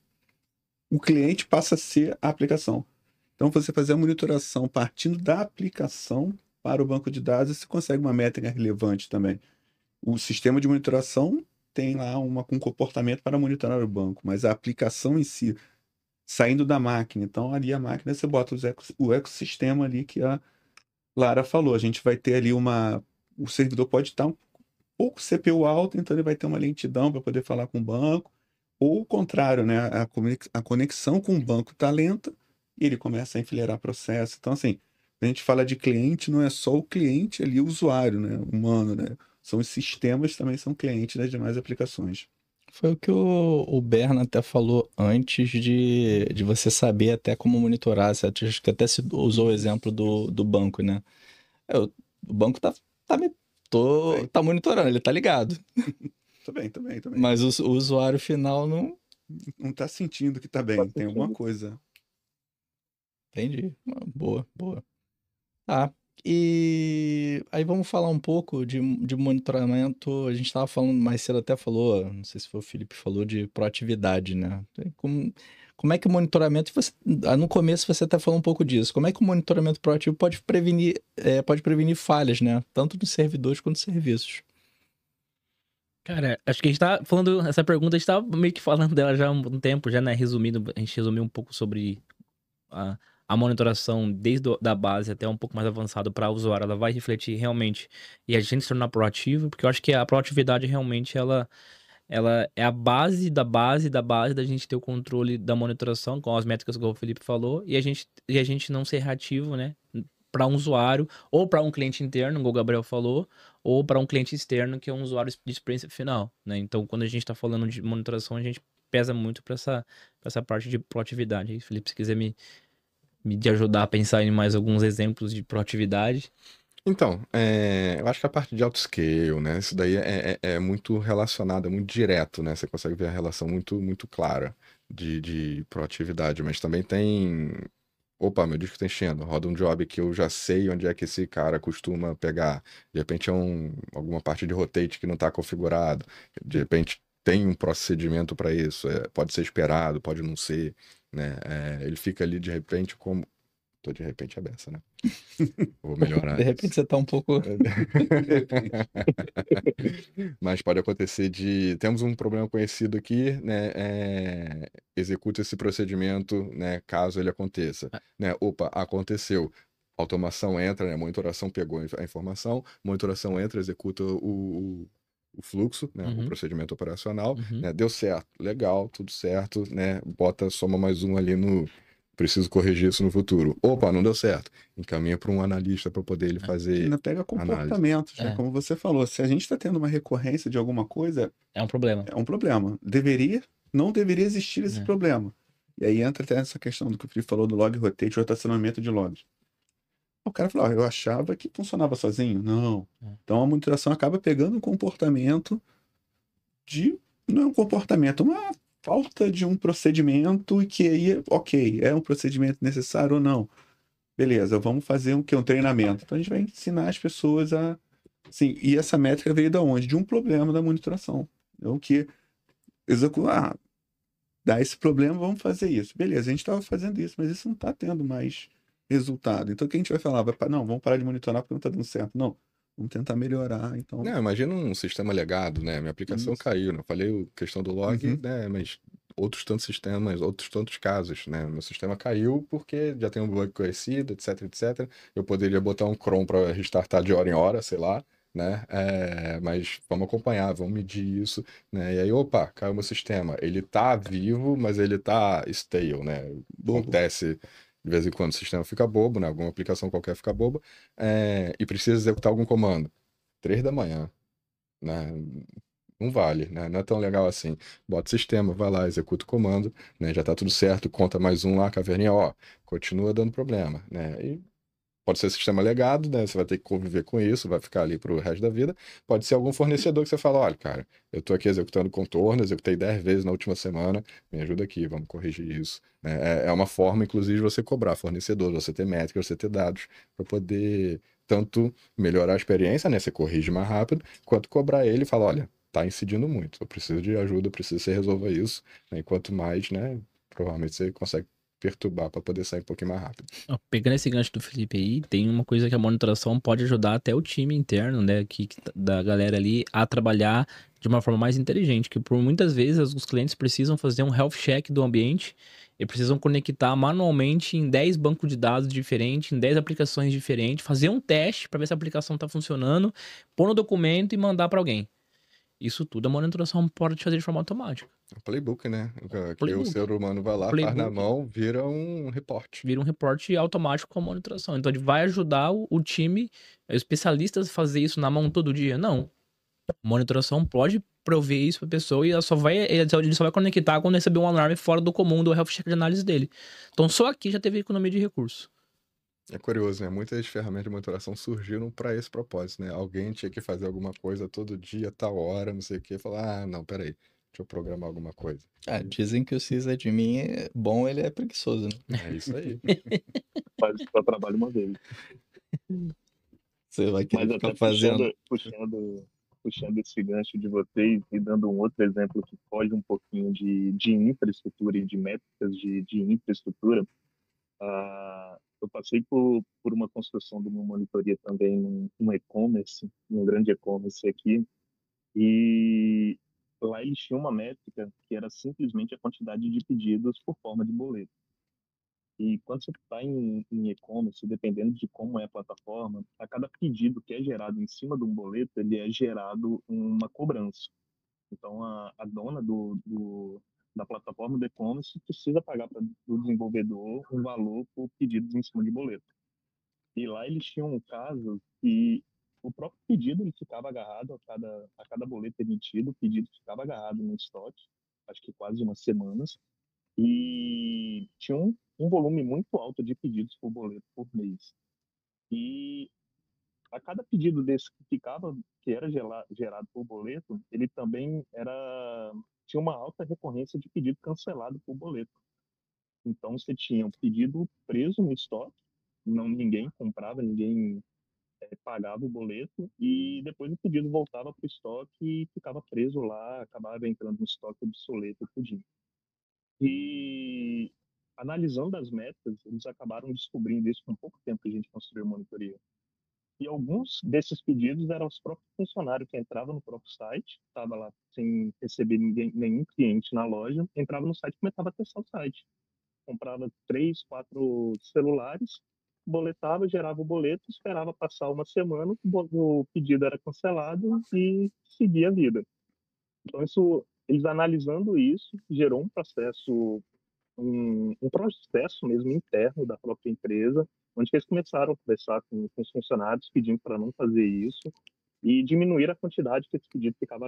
O cliente passa a ser a aplicação. Então, você fazer a monitoração partindo da aplicação para o banco de dados, você consegue uma métrica relevante também. O sistema de monitoração tem lá um comportamento para monitorar o banco, mas a aplicação em si, saindo da máquina. Então, ali a máquina, você bota o ecossistema ali que a Lara falou. A gente vai ter ali o servidor pode estar um pouco CPU alto, então ele vai ter uma lentidão para poder falar com o banco. Ou o contrário, né? A conexão com o banco está lenta e ele começa a enfileirar processo. Então, assim, a gente fala de cliente, não é só o cliente ali, o usuário, né? Humano, né? São os sistemas também são clientes das demais aplicações. Foi o que o Berna até falou antes de você saber até como monitorar. Você acho que até se usou o exemplo do banco, né? O banco tá monitorando, ele tá ligado. Também. Mas o usuário final não tá sentindo que tá bem, tem alguma coisa. Entendi. Boa. Tá. E aí vamos falar um pouco de monitoramento. A gente estava falando mais cedo, até falou, não sei se foi o Felipe, falou de proatividade, né? Como é que o monitoramento, no começo você até falou um pouco disso, como é que o monitoramento proativo pode prevenir falhas, né? Tanto nos servidores quanto nos serviços. Cara, acho que a gente tá falando, essa pergunta a gente tá meio que falando dela já há um tempo, já, né? Resumindo, a gente resumiu um pouco sobre a monitoração desde da base até um pouco mais avançado para o usuário. Ela vai refletir realmente e a gente se tornar proativo, porque eu acho que a proatividade realmente ela é a base da gente ter o controle da monitoração com as métricas que o Felipe falou e a gente não ser reativo, né? para um usuário, ou para um cliente interno, como o Gabriel falou, ou para um cliente externo, que é um usuário de experiência final, né? Então, quando a gente está falando de monitoração, a gente pesa muito para essa parte de proatividade. Aí, Felipe, se quiser me ajudar a pensar em mais alguns exemplos de proatividade. Então, eu acho que a parte de autoscale, né? Isso daí é muito relacionado, é muito direto, né? Você consegue ver a relação muito, muito clara de proatividade, mas também tem. Opa, meu disco está enchendo, roda um job que eu já sei onde é que esse cara costuma pegar. De repente é alguma parte de rotate que não está configurado. De repente tem um procedimento para isso. Pode ser esperado, pode não ser, né? Ele fica ali de repente como. Tô de repente a beça, né? Vou melhorar De repente isso. você tá um pouco. Mas pode acontecer temos um problema conhecido aqui, né? Executa esse procedimento, né? Caso ele aconteça, né? Opa, aconteceu. Automação entra, né? Monitoração pegou a informação, monitoração entra, executa o fluxo, né? O procedimento operacional, né? Deu certo, legal, tudo certo, né? Soma mais um ali no. Preciso corrigir isso no futuro. Opa, não deu certo. Encaminha para um analista para poder ele fazer. Ainda pega comportamentos, né? Como você falou, se a gente está tendo uma recorrência de alguma coisa, é um problema. É um problema. Não deveria existir esse problema. E aí entra até essa questão do que o Felipe falou do log rotate, rotacionamento de logs. O cara falou, eu achava que funcionava sozinho. Não. Então a monitoração acaba pegando um comportamento não é um comportamento, uma falta de um procedimento e que aí, ok, é um procedimento necessário ou não. Beleza, vamos fazer um treinamento. Então a gente vai ensinar as pessoas a. Sim, e essa métrica veio de onde? De um problema da monitoração. Então, que dá esse problema, vamos fazer isso. Beleza, a gente estava fazendo isso, mas isso não está tendo mais resultado. Então o que a gente vai falar? Não, vamos parar de monitorar porque não está dando certo. Não, vamos tentar melhorar. Então, Não, imagina um sistema legado, né? Minha aplicação caiu, né? Eu falei a questão do log, né? Mas outros tantos sistemas, outros tantos casos, né? Meu sistema caiu porque já tem um bug conhecido, etc, etc. Eu poderia botar um cron para restartar de hora em hora, sei lá, né? Mas vamos acompanhar, vamos medir isso, né? E aí, opa, caiu meu sistema. Ele tá vivo, mas ele tá stale, né? Acontece de vez em quando o sistema fica bobo, né? Alguma aplicação qualquer fica boba, e precisa executar algum comando. 3 da manhã, né? Não vale, né? Não é tão legal assim. Bota o sistema, vai lá, executa o comando, né? Já tá tudo certo, conta mais um lá, caverninha, ó, continua dando problema, né? E pode ser sistema legado, né? Você vai ter que conviver com isso, vai ficar ali pro resto da vida. Pode ser algum fornecedor que você fala, olha, cara, eu tô aqui executando contorno, executei 10 vezes na última semana, me ajuda aqui, vamos corrigir isso, né? É uma forma, inclusive, de você cobrar fornecedor, você ter métricas, você ter dados, para poder tanto melhorar a experiência, né? Você corrige mais rápido, quanto cobrar ele e falar, olha, tá incidindo muito, eu preciso de ajuda, eu preciso que você resolva isso, né? E quanto mais, né? Provavelmente você consegue perturbar para poder sair um pouquinho mais rápido. Pegando esse gancho do Felipe aí, tem uma coisa que a monitoração pode ajudar até o time interno, né, da galera ali a trabalhar de uma forma mais inteligente, que por muitas vezes os clientes precisam fazer um health check do ambiente e precisam conectar manualmente em 10 bancos de dados diferentes, em 10 aplicações diferentes, fazer um teste para ver se a aplicação está funcionando, pôr no documento e mandar para alguém. Isso tudo a monitoração pode fazer de forma automática. É um playbook, né? Que Playbook. o ser humano vai lá, faz na mão, vira um reporte. Vira um reporte automático com a monitoração. Então, ele vai ajudar o time, os especialistas a fazer isso na mão todo dia? Não. A monitoração pode prover isso para a pessoa e ele só vai conectar quando receber um alarme fora do comum do health check de análise dele. Então, só aqui já teve economia de recurso. É curioso, né? Muitas ferramentas de monitoração surgiram para esse propósito, né? Alguém tinha que fazer alguma coisa todo dia, tal hora, não sei o quê. Falar, não, peraí, deixa eu programar alguma coisa. Dizem que o sysadmin é bom, ele é preguiçoso, né? É isso aí. Faz o seu trabalho uma vez. Você vai querer Mas ficar até fazendo... puxando esse gancho de vocês e dando um outro exemplo que foge um pouquinho de infraestrutura e de métricas de infraestrutura, eu passei por uma construção de uma monitoria também num e-commerce, num grande e-commerce aqui, e lá eles tinham uma métrica que era simplesmente a quantidade de pedidos por forma de boleto. E quando você está em e-commerce, dependendo de como é a plataforma, a cada pedido que é gerado em cima de um boleto, ele é gerado uma cobrança. Então, a dona da plataforma do e-commerce precisa pagar para o desenvolvedor um valor por pedidos em cima de boleto. E lá eles tinham um caso que o próprio pedido ele ficava agarrado a cada boleto emitido, o pedido ficava agarrado no estoque, acho que quase umas semanas, e tinha um volume muito alto de pedidos por boleto por mês. E a cada pedido desse que era gerado por boleto, ele também tinha uma alta recorrência de pedido cancelado por boleto. Então você tinha um pedido preso no estoque, ninguém comprava, ninguém pagava o boleto e depois o pedido voltava para o estoque e ficava preso lá, acabava entrando no estoque obsoleto e tudinho. E analisando as metas, eles acabaram descobrindo isso com pouco tempo que a gente construiu a monitoria. E alguns desses pedidos eram os próprios funcionários que entravam no próprio site, estava lá sem receber nenhum cliente na loja, entrava no site e começava a testar o site. Comprava 3, 4 celulares, boletava, gerava o boleto, esperava passar uma semana, o pedido era cancelado e seguia a vida. Então, eles analisando isso, gerou um processo mesmo interno da própria empresa, onde eles começaram a conversar com os funcionários, pedindo para não fazer isso e diminuir a quantidade que esse pedido ficava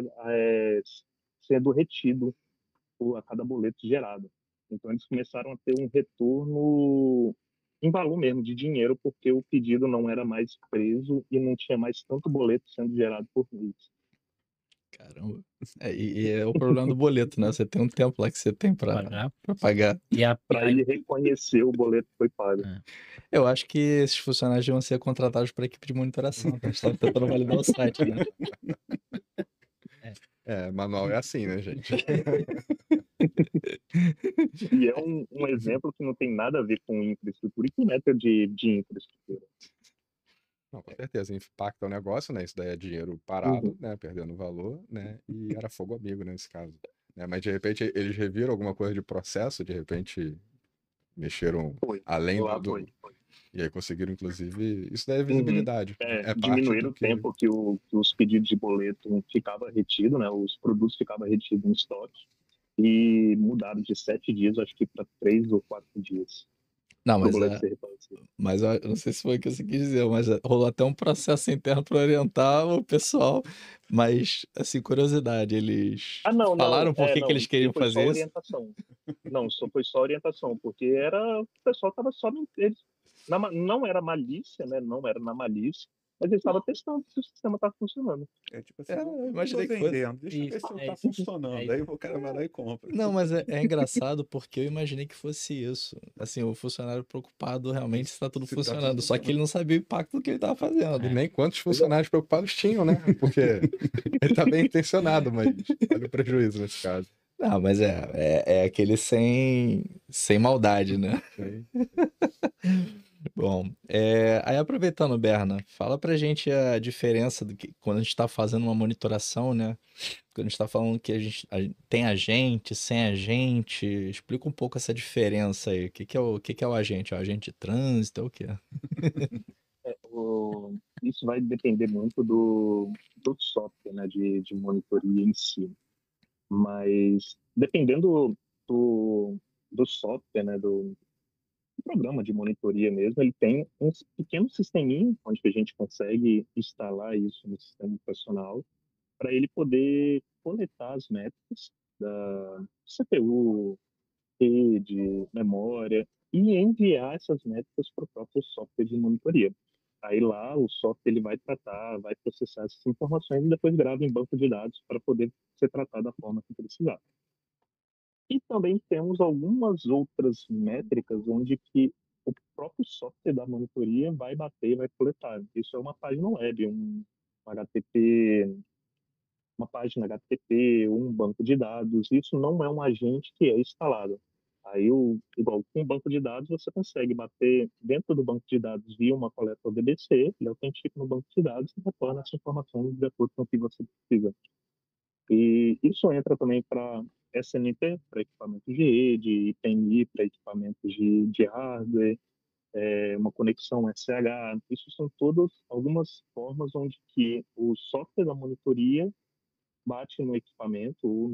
sendo retido a cada boleto gerado. Então, eles começaram a ter um retorno em valor mesmo, de dinheiro, porque o pedido não era mais preso e não tinha mais tanto boleto sendo gerado por mês. Caramba. E é o problema do boleto, né? Você tem um tempo lá que você tem pra pagar. Para ele reconhecer o boleto que foi pago. Eu acho que esses funcionários vão ser contratados para a equipe de monitoração. A gente estava tentando validar o site, né? Manual é assim, né, gente? E é um exemplo que não tem nada a ver com infraestrutura e com meta de infraestrutura. Não, com certeza, impacta o negócio, né? Isso daí é dinheiro parado, né? Perdendo valor, né? E era fogo amigo nesse caso. Né? Mas de repente eles reviram alguma coisa de processo, de repente mexeram além do. Foi. E aí conseguiram, inclusive, isso daí é visibilidade. Diminuíram o tempo que os pedidos de boleto ficavam retidos, né? Os produtos ficavam retidos em estoque e mudaram de 7 dias, acho que para 3 ou 4 dias. Não, mas eu não sei se foi o que você quis dizer, mas rolou até um processo interno para orientar o pessoal. Mas, assim, curiosidade, eles falaram por que eles queriam fazer isso? Orientação. Não, foi só orientação, porque o pessoal estava só não era malícia, né? Não era na malícia, mas eles estavam testando se o sistema estava funcionando. Tipo assim, eu imaginei que fosse. Deixa eu ver se está funcionando. Aí o cara vai lá e compra. Não, mas é engraçado porque eu imaginei que fosse isso. Assim, o funcionário preocupado realmente se está tudo funcionando. Só que ele não sabia o impacto do que ele estava fazendo. E nem quantos funcionários preocupados tinham, né? Porque ele tá bem intencionado, mas olha o prejuízo nesse caso. Não, mas é aquele sem maldade, né? Bom, aí aproveitando, Berna, fala pra gente a diferença do que quando a gente está fazendo uma monitoração, né? Quando a gente está falando que tem agente, sem agente, explica um pouco essa diferença aí. O que é o agente? É o agente de trânsito? É o quê? Isso vai depender muito do software, né, de monitoria em si. Mas dependendo do software, né, do programa de monitoria mesmo, ele tem um pequeno sisteminha onde a gente consegue instalar isso no sistema operacional para ele poder coletar as métricas da CPU, rede, memória e enviar essas métricas para o próprio software de monitoria. Aí lá o software ele vai processar essas informações e depois grava em banco de dados para poder ser tratado da forma que precisar. E também temos algumas outras métricas onde que o próprio software da monitoria vai bater e vai coletar. Isso é uma página web, um HTTP, uma página HTTP, um banco de dados. Isso não é um agente que é instalado. Aí, igual com o banco de dados, você consegue bater dentro do banco de dados via uma coleta ODBC, ele autentica no banco de dados e retorna essa informação de acordo com o que você precisa. E isso entra também para SNT, para equipamentos de rede, IPMI para equipamentos de hardware, uma conexão SH. Isso são todas algumas formas onde que o software da monitoria bate no equipamento ou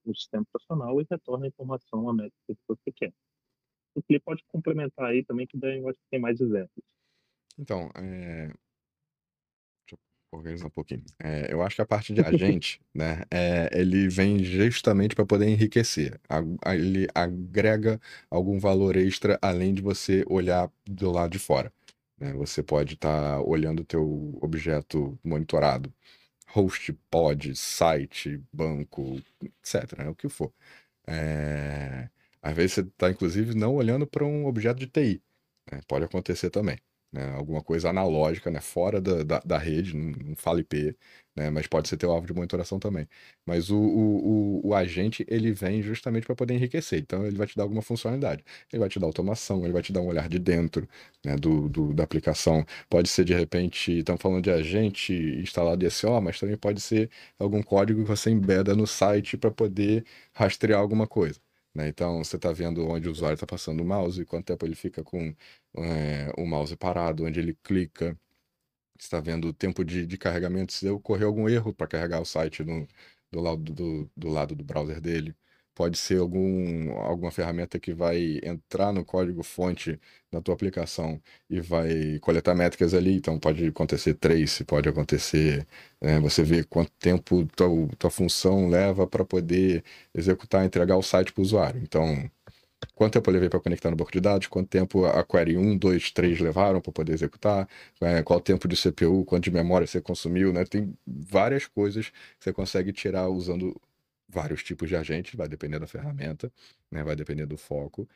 no sistema operacional e retorna a informação, a métrica que você quer. O Felipe pode complementar aí também, que daí eu acho que tem mais exemplos. Então, deixa eu organizar um pouquinho. Eu acho que a parte de agente, né, ele vem justamente para poder enriquecer. Ele agrega algum valor extra além de você olhar do lado de fora, né? Você pode estar olhando o teu objeto monitorado, host, pod, site, banco, etc, né, o que for. Às vezes você está, inclusive, não olhando para um objeto de TI, né? Pode acontecer também, né? Alguma coisa analógica, né? Fora da rede, não fala IP, né? Mas pode ser teu alvo de monitoração também. Mas o agente, ele vem justamente para poder enriquecer. Então, ele vai te dar alguma funcionalidade. Ele vai te dar automação, ele vai te dar um olhar de dentro, né? Da aplicação. Pode ser, de repente, estamos falando de agente instalado em SO, mas também pode ser algum código que você embeda no site para poder rastrear alguma coisa, né? Então, você está vendo onde o usuário está passando o mouse, quanto tempo ele fica com o mouse parado, onde ele clica. Você está vendo o tempo de carregamento, se ocorreu algum erro para carregar o site do lado do browser dele. Pode ser alguma ferramenta que vai entrar no código-fonte da tua aplicação e vai coletar métricas ali. Então, pode acontecer trace, pode acontecer você ver quanto tempo tua função leva para poder executar, entregar o site para o usuário. Então, quanto tempo eu levei para conectar no banco de dados, quanto tempo a query 1, 2, 3 levaram para poder executar, qual o tempo de CPU, quanto de memória você consumiu, né? Tem várias coisas que você consegue tirar usando vários tipos de agentes, vai depender da ferramenta, né? Vai depender do foco.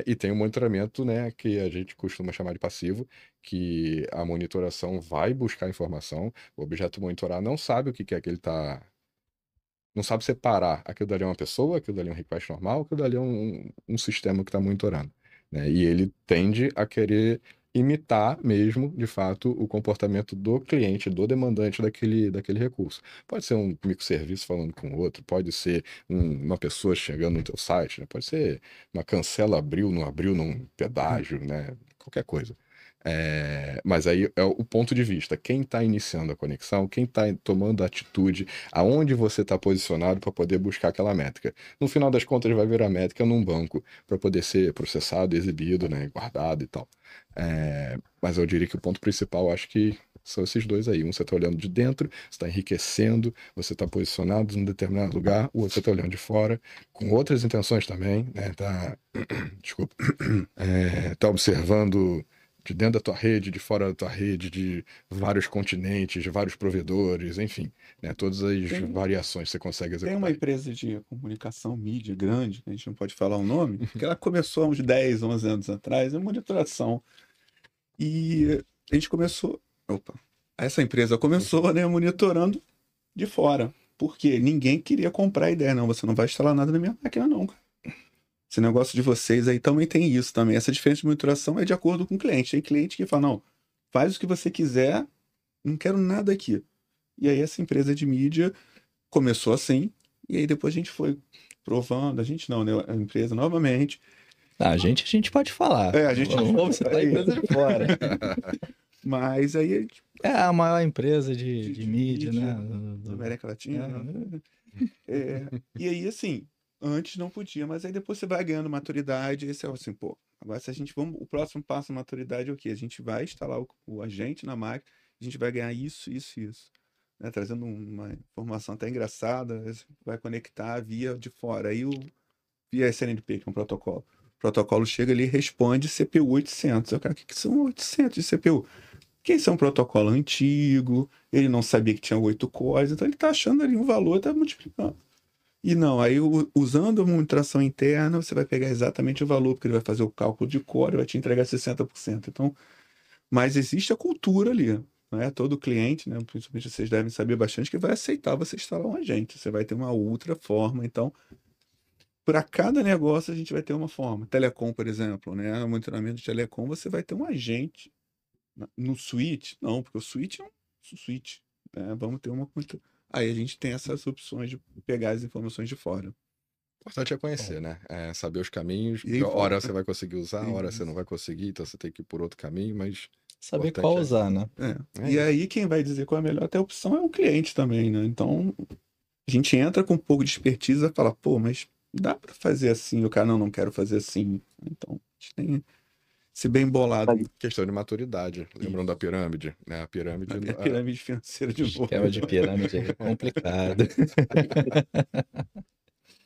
E tem o monitoramento, né, que a gente costuma chamar de passivo, que a monitoração vai buscar informação, o objeto monitorar não sabe o que é que ele está. Não sabe separar aquilo dali é uma pessoa, aquilo dali é um request normal, aquilo dali é um sistema que está monitorando, né? E ele tende a querer imitar mesmo, de fato, o comportamento do cliente, do demandante daquele recurso. Pode ser um microserviço falando com o outro, pode ser uma pessoa chegando no teu site, né? Pode ser uma cancela abriu, não abriu num pedágio, né? Qualquer coisa. Mas aí é o ponto de vista. Quem está iniciando a conexão, quem está tomando a atitude, aonde você está posicionado para poder buscar aquela métrica. No final das contas, vai virar métrica num banco para poder ser processado, exibido, né, guardado e tal. Mas eu diria que o ponto principal, acho que são esses dois aí. Um você está olhando de dentro, você está enriquecendo, você está posicionado em um determinado lugar, o outro você está olhando de fora, com outras intenções também, né? Desculpa. Tá observando de dentro da tua rede, de fora da tua rede, de vários continentes, de vários provedores, enfim, né? Todas as variações que você consegue executar. Tem uma empresa de comunicação, mídia grande, a gente não pode falar o nome, que ela começou há uns 10, 11 anos atrás, em monitoração. E a gente começou... essa empresa começou, né, monitorando de fora. Porque ninguém queria comprar a ideia. Não, você não vai instalar nada na minha máquina, não, cara. Esse negócio de vocês aí também tem isso também. Essa diferença de monitoração é de acordo com o cliente. Tem cliente que fala, não, faz o que você quiser, não quero nada aqui. E aí essa empresa de mídia começou assim, e aí depois a gente foi provando, a gente não, né? A empresa novamente. A gente pode falar. A gente Ou você tá a empresa de fora. Mas aí... É a maior empresa de mídia, né? Da América Latina. E aí, assim... Antes não podia, mas aí depois você vai ganhando maturidade, e você é assim, pô, agora se a gente o próximo passo da maturidade é o quê? A gente vai instalar o agente na máquina, a gente vai ganhar isso, né? Trazendo uma informação até engraçada, vai conectar via de fora, aí via SNMP, que é um protocolo. O protocolo chega ali e responde CPU 800. Eu quero, o que são 800 de CPU? Que isso é um protocolo antigo, ele não sabia que tinha 8 cores, então ele tá achando ali um valor, tá multiplicando. E não, aí usando a monitoração interna, você vai pegar exatamente o valor, porque ele vai fazer o cálculo de core e vai te entregar 60%. Então, mas existe a cultura ali, não é? Todo cliente, né, principalmente vocês devem saber bastante, que vai aceitar você instalar um agente. Você vai ter uma outra forma. Então, para cada negócio a gente vai ter uma forma. Telecom, por exemplo, né? No monitoramento de telecom, você vai ter um agente. No switch, não, porque o switch é um switch, né? Vamos ter uma... Aí a gente tem essas opções de pegar as informações de fora. O importante é conhecer, né? Saber os caminhos. A hora você vai conseguir usar, a hora você não vai conseguir, então você tem que ir por outro caminho, mas... Saber qual usar, né? E aí quem vai dizer qual é a melhor até opção é o cliente também, né? Então a gente entra com um pouco de expertise e fala, pô, mas dá para fazer assim? O cara, não quero fazer assim. Então a gente se bem bolado. Questão de maturidade. Lembram da pirâmide? Né? A pirâmide. A pirâmide financeira de novo. Esquema de pirâmide é complicado.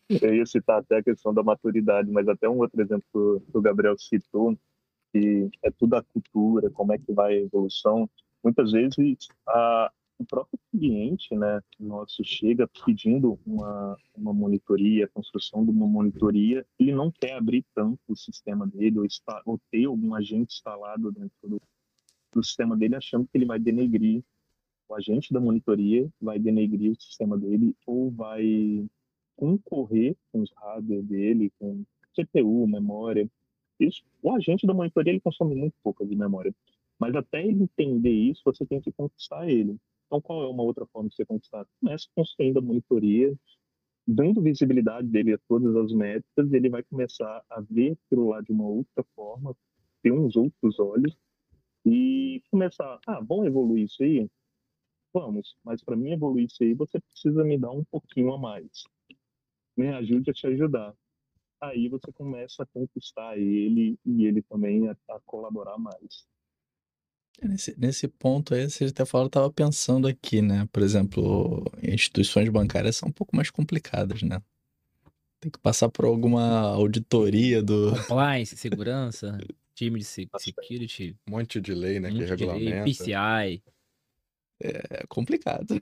Eu ia citar até a questão da maturidade, mas até um outro exemplo que o Gabriel citou, que é tudo a cultura, como é que vai a evolução. Muitas vezes o próprio cliente, né, nosso chega pedindo uma monitoria, a construção de uma monitoria, ele não quer abrir tanto o sistema dele ou ter algum agente instalado dentro do sistema dele, achando que ele vai denegrir o agente da monitoria, vai denegrir o sistema dele ou vai concorrer com os hardware dele, com CPU, memória. Isso, o agente da monitoria ele consome muito pouco de memória, mas até ele entender isso, você tem que conquistar ele. Então, qual é uma outra forma de você conquistar? Começa construindo a monitoria, dando visibilidade dele a todas as métricas, ele vai começar a ver aquilo lá de uma outra forma, ter uns outros olhos e começar, vamos evoluir isso aí? Vamos, mas para mim evoluir isso aí, você precisa me dar um pouquinho a mais. Me ajude a te ajudar. Aí você começa a conquistar ele e ele também a colaborar mais. Nesse ponto aí, você até falou, eu estava pensando aqui, né? Por exemplo, instituições bancárias são um pouco mais complicadas, né? Tem que passar por alguma auditoria do... Compliance, segurança, time de security, Um monte de lei, né? Que monte de lei, regulamenta. PCI. É complicado.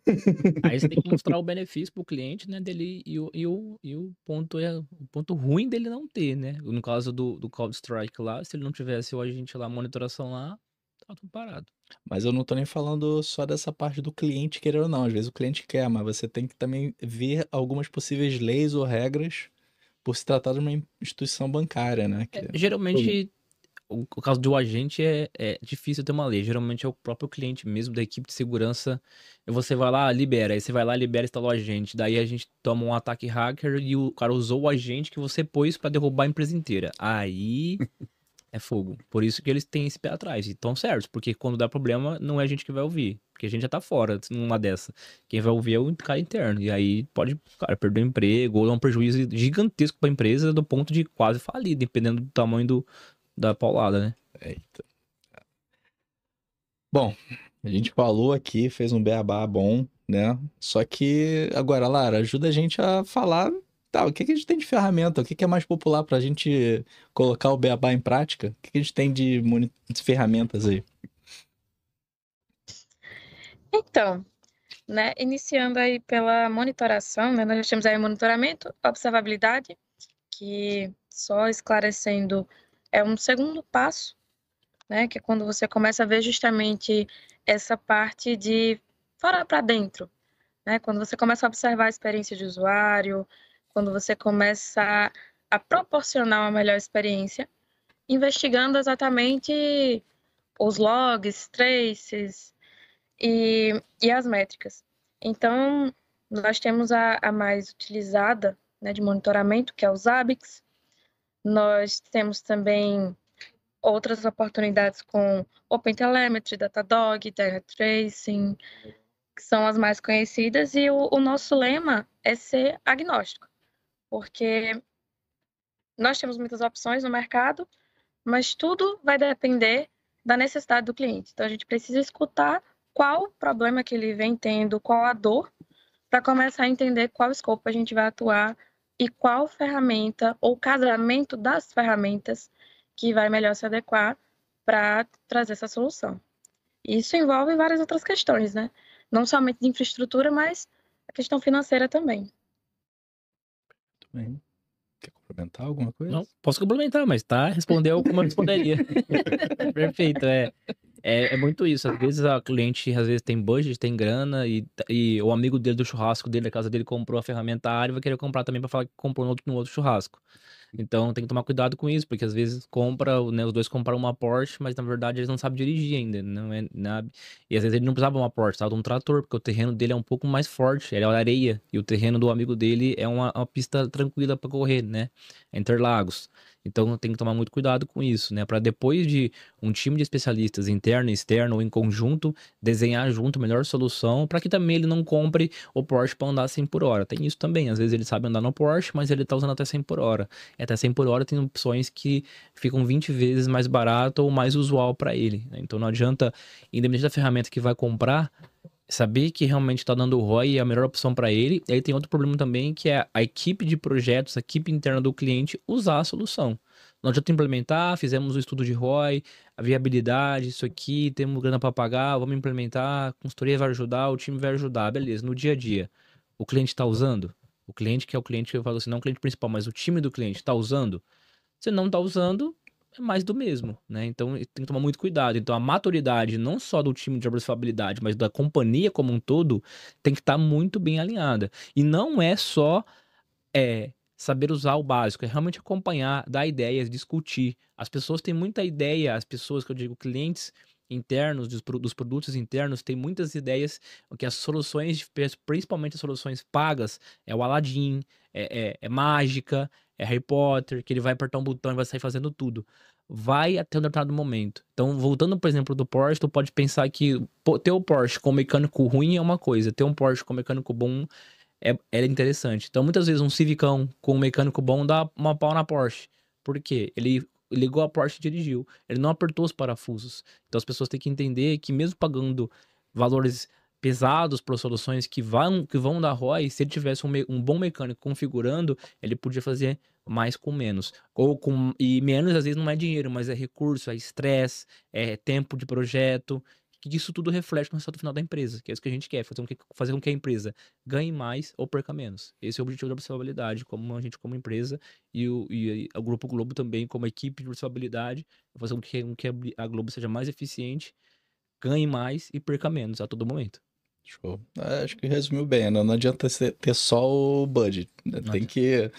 Aí você tem que mostrar o benefício pro cliente, né, dele e o ponto ruim dele não ter, né? No caso do CrowdStrike lá, se ele não tivesse o agente lá, a monitoração lá, tá tudo parado. Mas eu não tô nem falando só dessa parte do cliente querer ou não. Às vezes o cliente quer, mas você tem que também ver algumas possíveis leis ou regras por se tratar de uma instituição bancária, né? Geralmente, o caso de um agente é difícil ter uma lei. Geralmente é o próprio cliente mesmo, da equipe de segurança. E você vai lá, libera. Aí você vai lá, libera, instala o agente. Daí a gente toma um ataque hacker e o cara usou o agente que você pôs pra derrubar a empresa inteira. Aí é fogo. Por isso que eles têm esse pé atrás. E estão certos, porque quando dá problema, não é a gente que vai ouvir. Porque a gente já tá fora numa dessa. Quem vai ouvir é o cara interno. E aí pode, cara, perder o emprego ou dar um prejuízo gigantesco pra empresa do ponto de quase falir, dependendo do tamanho da paulada, né? Eita. Bom, a gente falou aqui, fez um beabá bom, né? Só que agora, Lara, ajuda a gente a falar, tá, o que a gente tem de ferramenta, o que é mais popular pra gente colocar o beabá em prática? O que a gente tem de ferramentas aí? Então, né, iniciando aí pela monitoração, né, nós temos aí monitoramento, observabilidade, que só esclarecendo é um segundo passo, né, que é quando você começa a ver justamente essa parte de fora para dentro, né, quando você começa a observar a experiência de usuário, quando você começa a proporcionar uma melhor experiência, investigando exatamente os logs, traces e as métricas. Então, nós temos a mais utilizada, né, de monitoramento, que é o Zabbix. Nós temos também outras oportunidades com OpenTelemetry, Datadog, TerraTracing, que são as mais conhecidas, e o nosso lema é ser agnóstico, porque nós temos muitas opções no mercado, mas tudo vai depender da necessidade do cliente. Então, a gente precisa escutar qual problema que ele vem tendo, qual a dor, para começar a entender qual escopo a gente vai atuar e qual ferramenta ou casamento das ferramentas que vai melhor se adequar para trazer essa solução. Isso envolve várias outras questões, né? Não somente de infraestrutura, mas a questão financeira também. Muito bem. Quer complementar alguma coisa? Não, posso complementar, mas tá, respondeu como eu responderia. Perfeito, é muito isso. Às vezes a cliente tem budget, tem grana e o amigo dele do churrasco dele, da casa dele, comprou a ferramenta A e vai querer comprar também para falar que comprou no outro churrasco. Então tem que tomar cuidado com isso, porque às vezes né, os dois compraram uma Porsche, mas na verdade eles não sabem dirigir ainda, não é nada. E às vezes ele não precisava de uma Porsche, precisava de um trator, porque o terreno dele é um pouco mais forte, ele é areia, e o terreno do amigo dele é uma pista tranquila para correr, né? É Interlagos. Então tem que tomar muito cuidado com isso, né? Para depois de um time de especialistas interno e externo ou em conjunto desenhar junto a melhor solução para que também ele não compre o Porsche para andar 100 por hora. Tem isso também, às vezes ele sabe andar no Porsche, mas ele tá usando até 100 por hora. E até 100 por hora tem opções que ficam 20 vezes mais barato ou mais usual para ele, né? Então não adianta, independente da ferramenta que vai comprar, saber que realmente está dando o ROI é a melhor opção para ele. E aí tem outro problema também, que é a equipe de projetos, a equipe interna do cliente usar a solução. Não adianta implementar, fizemos o estudo de ROI, a viabilidade, isso aqui, temos grana para pagar, vamos implementar, a consultoria vai ajudar, o time vai ajudar, beleza. No dia a dia, o cliente está usando? O cliente, que é o cliente que eu falo assim, não o cliente principal, mas o time do cliente está usando? Se não está usando, é mais do mesmo, né? Então tem que tomar muito cuidado. Então a maturidade, não só do time de observabilidade, mas da companhia como um todo, tem que estar muito bem alinhada. E não é só saber usar o básico, é realmente acompanhar, dar ideias, discutir. As pessoas têm muita ideia, as pessoas que eu digo, clientes internos, dos produtos internos, têm muitas ideias, que as soluções, principalmente as soluções pagas, é o Aladdin, é mágica, é Harry Potter, que ele vai apertar um botão e vai sair fazendo tudo. Vai até um determinado momento. Então, voltando, por exemplo, do Porsche, tu pode pensar que ter o Porsche com mecânico ruim é uma coisa, ter um Porsche com mecânico bom é interessante. Então, muitas vezes, um Civicão com um mecânico bom dá uma pau na Porsche. Por quê? Ele ligou a Porsche e dirigiu. Ele não apertou os parafusos. Então, as pessoas têm que entender que, mesmo pagando valores pesados para soluções que vão dar ROI, se ele tivesse um bom mecânico configurando, ele podia fazer mais com menos. E menos, às vezes, não é dinheiro, mas é recurso, é estresse, é tempo de projeto. Que isso tudo reflete no resultado final da empresa, que é isso que a gente quer, fazer com que a empresa ganhe mais ou perca menos. Esse é o objetivo da observabilidade, como a gente como empresa e o Grupo Globo também como equipe de observabilidade, fazer com que a Globo seja mais eficiente, ganhe mais e perca menos a todo momento. Show. Acho que resumiu bem, né? Não adianta ter só o budget, né? Tem que...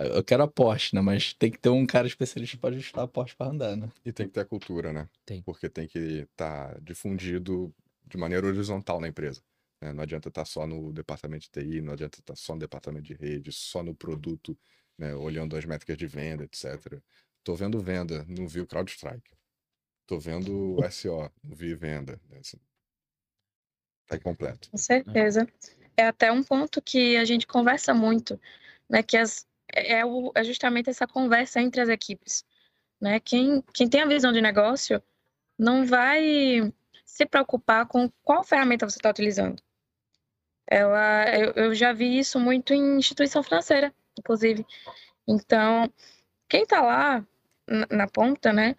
Eu quero a Porsche, né? Mas tem que ter um cara especialista para ajustar a Porsche para andar, né? E tem que ter a cultura, né? Tem. Porque tem que estar difundido de maneira horizontal na empresa, né? Não adianta estar só no departamento de TI, não adianta estar só no departamento de rede, só no produto, né? Olhando as métricas de venda, etc. Tô vendo venda, não vi o CrowdStrike. Tô vendo o SO, não vi venda. Né? Assim, tá incompleto. Com certeza. É até um ponto que a gente conversa muito, né? Que é justamente essa conversa entre as equipes, né? Quem tem a visão de negócio não vai se preocupar com qual ferramenta você está utilizando. Eu já vi isso muito em instituição financeira, inclusive. Então, quem está lá na ponta, né,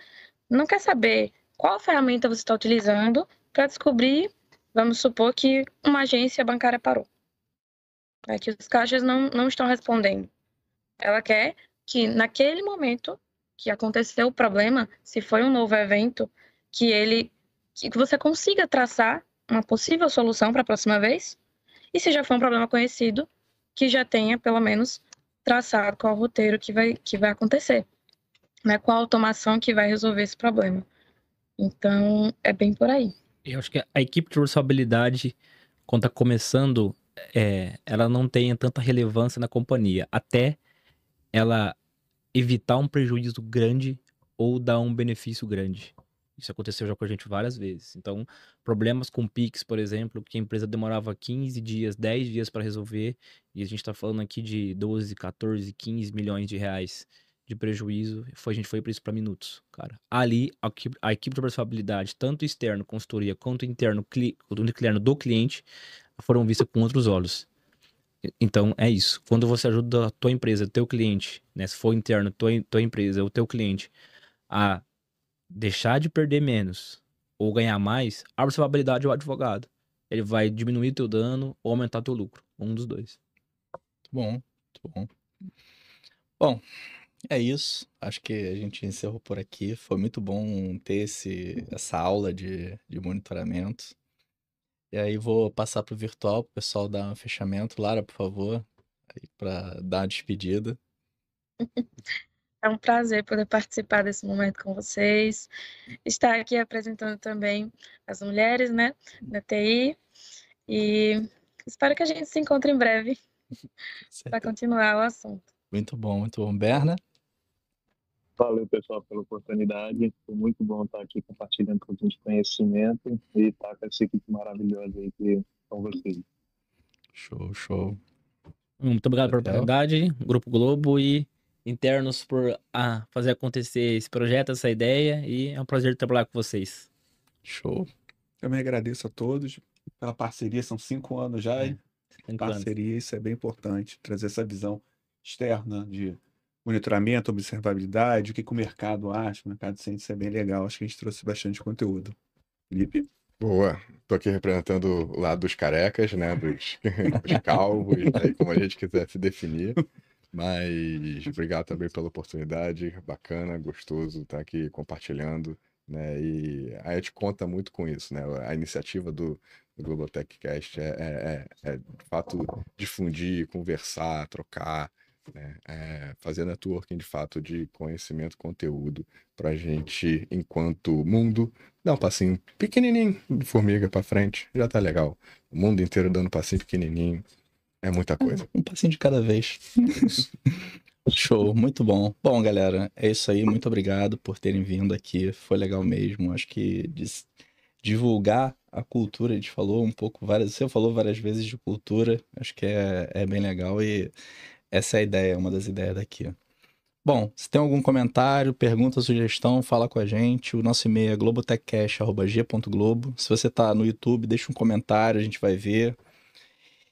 não quer saber qual ferramenta você está utilizando para descobrir, vamos supor que uma agência bancária parou, que os caixas não estão respondendo. Ela quer que naquele momento que aconteceu o problema, se foi um novo evento, que você consiga traçar uma possível solução para a próxima vez, e se já foi um problema conhecido, que já tenha pelo menos traçado qual o roteiro que vai acontecer, né? Qual a automação que vai resolver esse problema. Então, é bem por aí. Eu acho que a equipe de responsabilidade, quando está começando, ela não tem tanta relevância na companhia, até ela evitar um prejuízo grande ou dar um benefício grande. Isso aconteceu já com a gente várias vezes. Então, problemas com Pix, por exemplo, que a empresa demorava 15 dias, 10 dias para resolver, e a gente está falando aqui de 12, 14, 15 milhões de reais de prejuízo, a gente foi para isso para minutos, cara. Ali, a equipe de responsabilidade, tanto externo, consultoria, quanto interno do cliente, foram vistas com outros olhos. Então, é isso. Quando você ajuda a tua empresa, teu cliente, né, se for interno, tua empresa, o teu cliente, a deixar de perder menos ou ganhar mais, a observabilidade é o advogado. Ele vai diminuir teu dano ou aumentar teu lucro. Um dos dois. Muito bom, muito bom. Bom, é isso. Acho que a gente encerrou por aqui. Foi muito bom ter essa aula de monitoramento. E aí vou passar pro virtual, pro pessoal dar um fechamento. Lara, por favor, aí para dar uma despedida. É um prazer poder participar desse momento com vocês. Estar aqui apresentando também as mulheres, né, da TI. E espero que a gente se encontre em breve para continuar o assunto. Muito bom, muito bom. Berna? Valeu, pessoal, pela oportunidade. Foi muito bom estar aqui compartilhando um pouquinho de conhecimento e estar com essa equipe maravilhosa aí que são vocês. Show, show. Muito obrigado pela Gabriel? oportunidade, Grupo Globo e internos por fazer acontecer esse projeto, essa ideia, e é um prazer trabalhar com vocês. Show. Também agradeço a todos pela parceria, são 5 anos já, e 5 anos. parceria, isso é bem importante, trazer essa visão externa de monitoramento, observabilidade, o que o mercado acha, o mercado sente, isso é bem legal, acho que a gente trouxe bastante conteúdo. Felipe? Boa. Tô aqui representando o lado dos carecas, né? Dos calvos, né? Como a gente quiser se definir. Mas obrigado também pela oportunidade. Bacana, gostoso estar aqui compartilhando, né? E a gente conta muito com isso, né? A iniciativa do Globotechcast é de fato difundir, conversar, trocar, né? Fazer networking de fato de conhecimento, conteúdo para a gente, enquanto mundo, dar um passinho pequenininho de formiga para frente, já tá legal. O mundo inteiro dando passinho pequenininho, é muita coisa. Um passinho de cada vez. Show, muito bom. Bom, galera, é isso aí. Muito obrigado por terem vindo aqui. Foi legal mesmo. Acho que divulgar a cultura, a gente falou um pouco, você falou várias vezes de cultura. Acho que é bem legal e essa é a ideia, uma das ideias daqui. Bom, se tem algum comentário, pergunta, sugestão, fala com a gente. O nosso e-mail é globotechcast@g.globo. Se você tá no YouTube, deixa um comentário, a gente vai ver.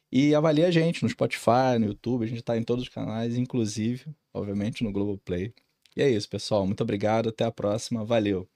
E avalie a gente no Spotify, no YouTube, a gente tá em todos os canais, inclusive, obviamente, no Globoplay. E é isso, pessoal. Muito obrigado, até a próxima. Valeu!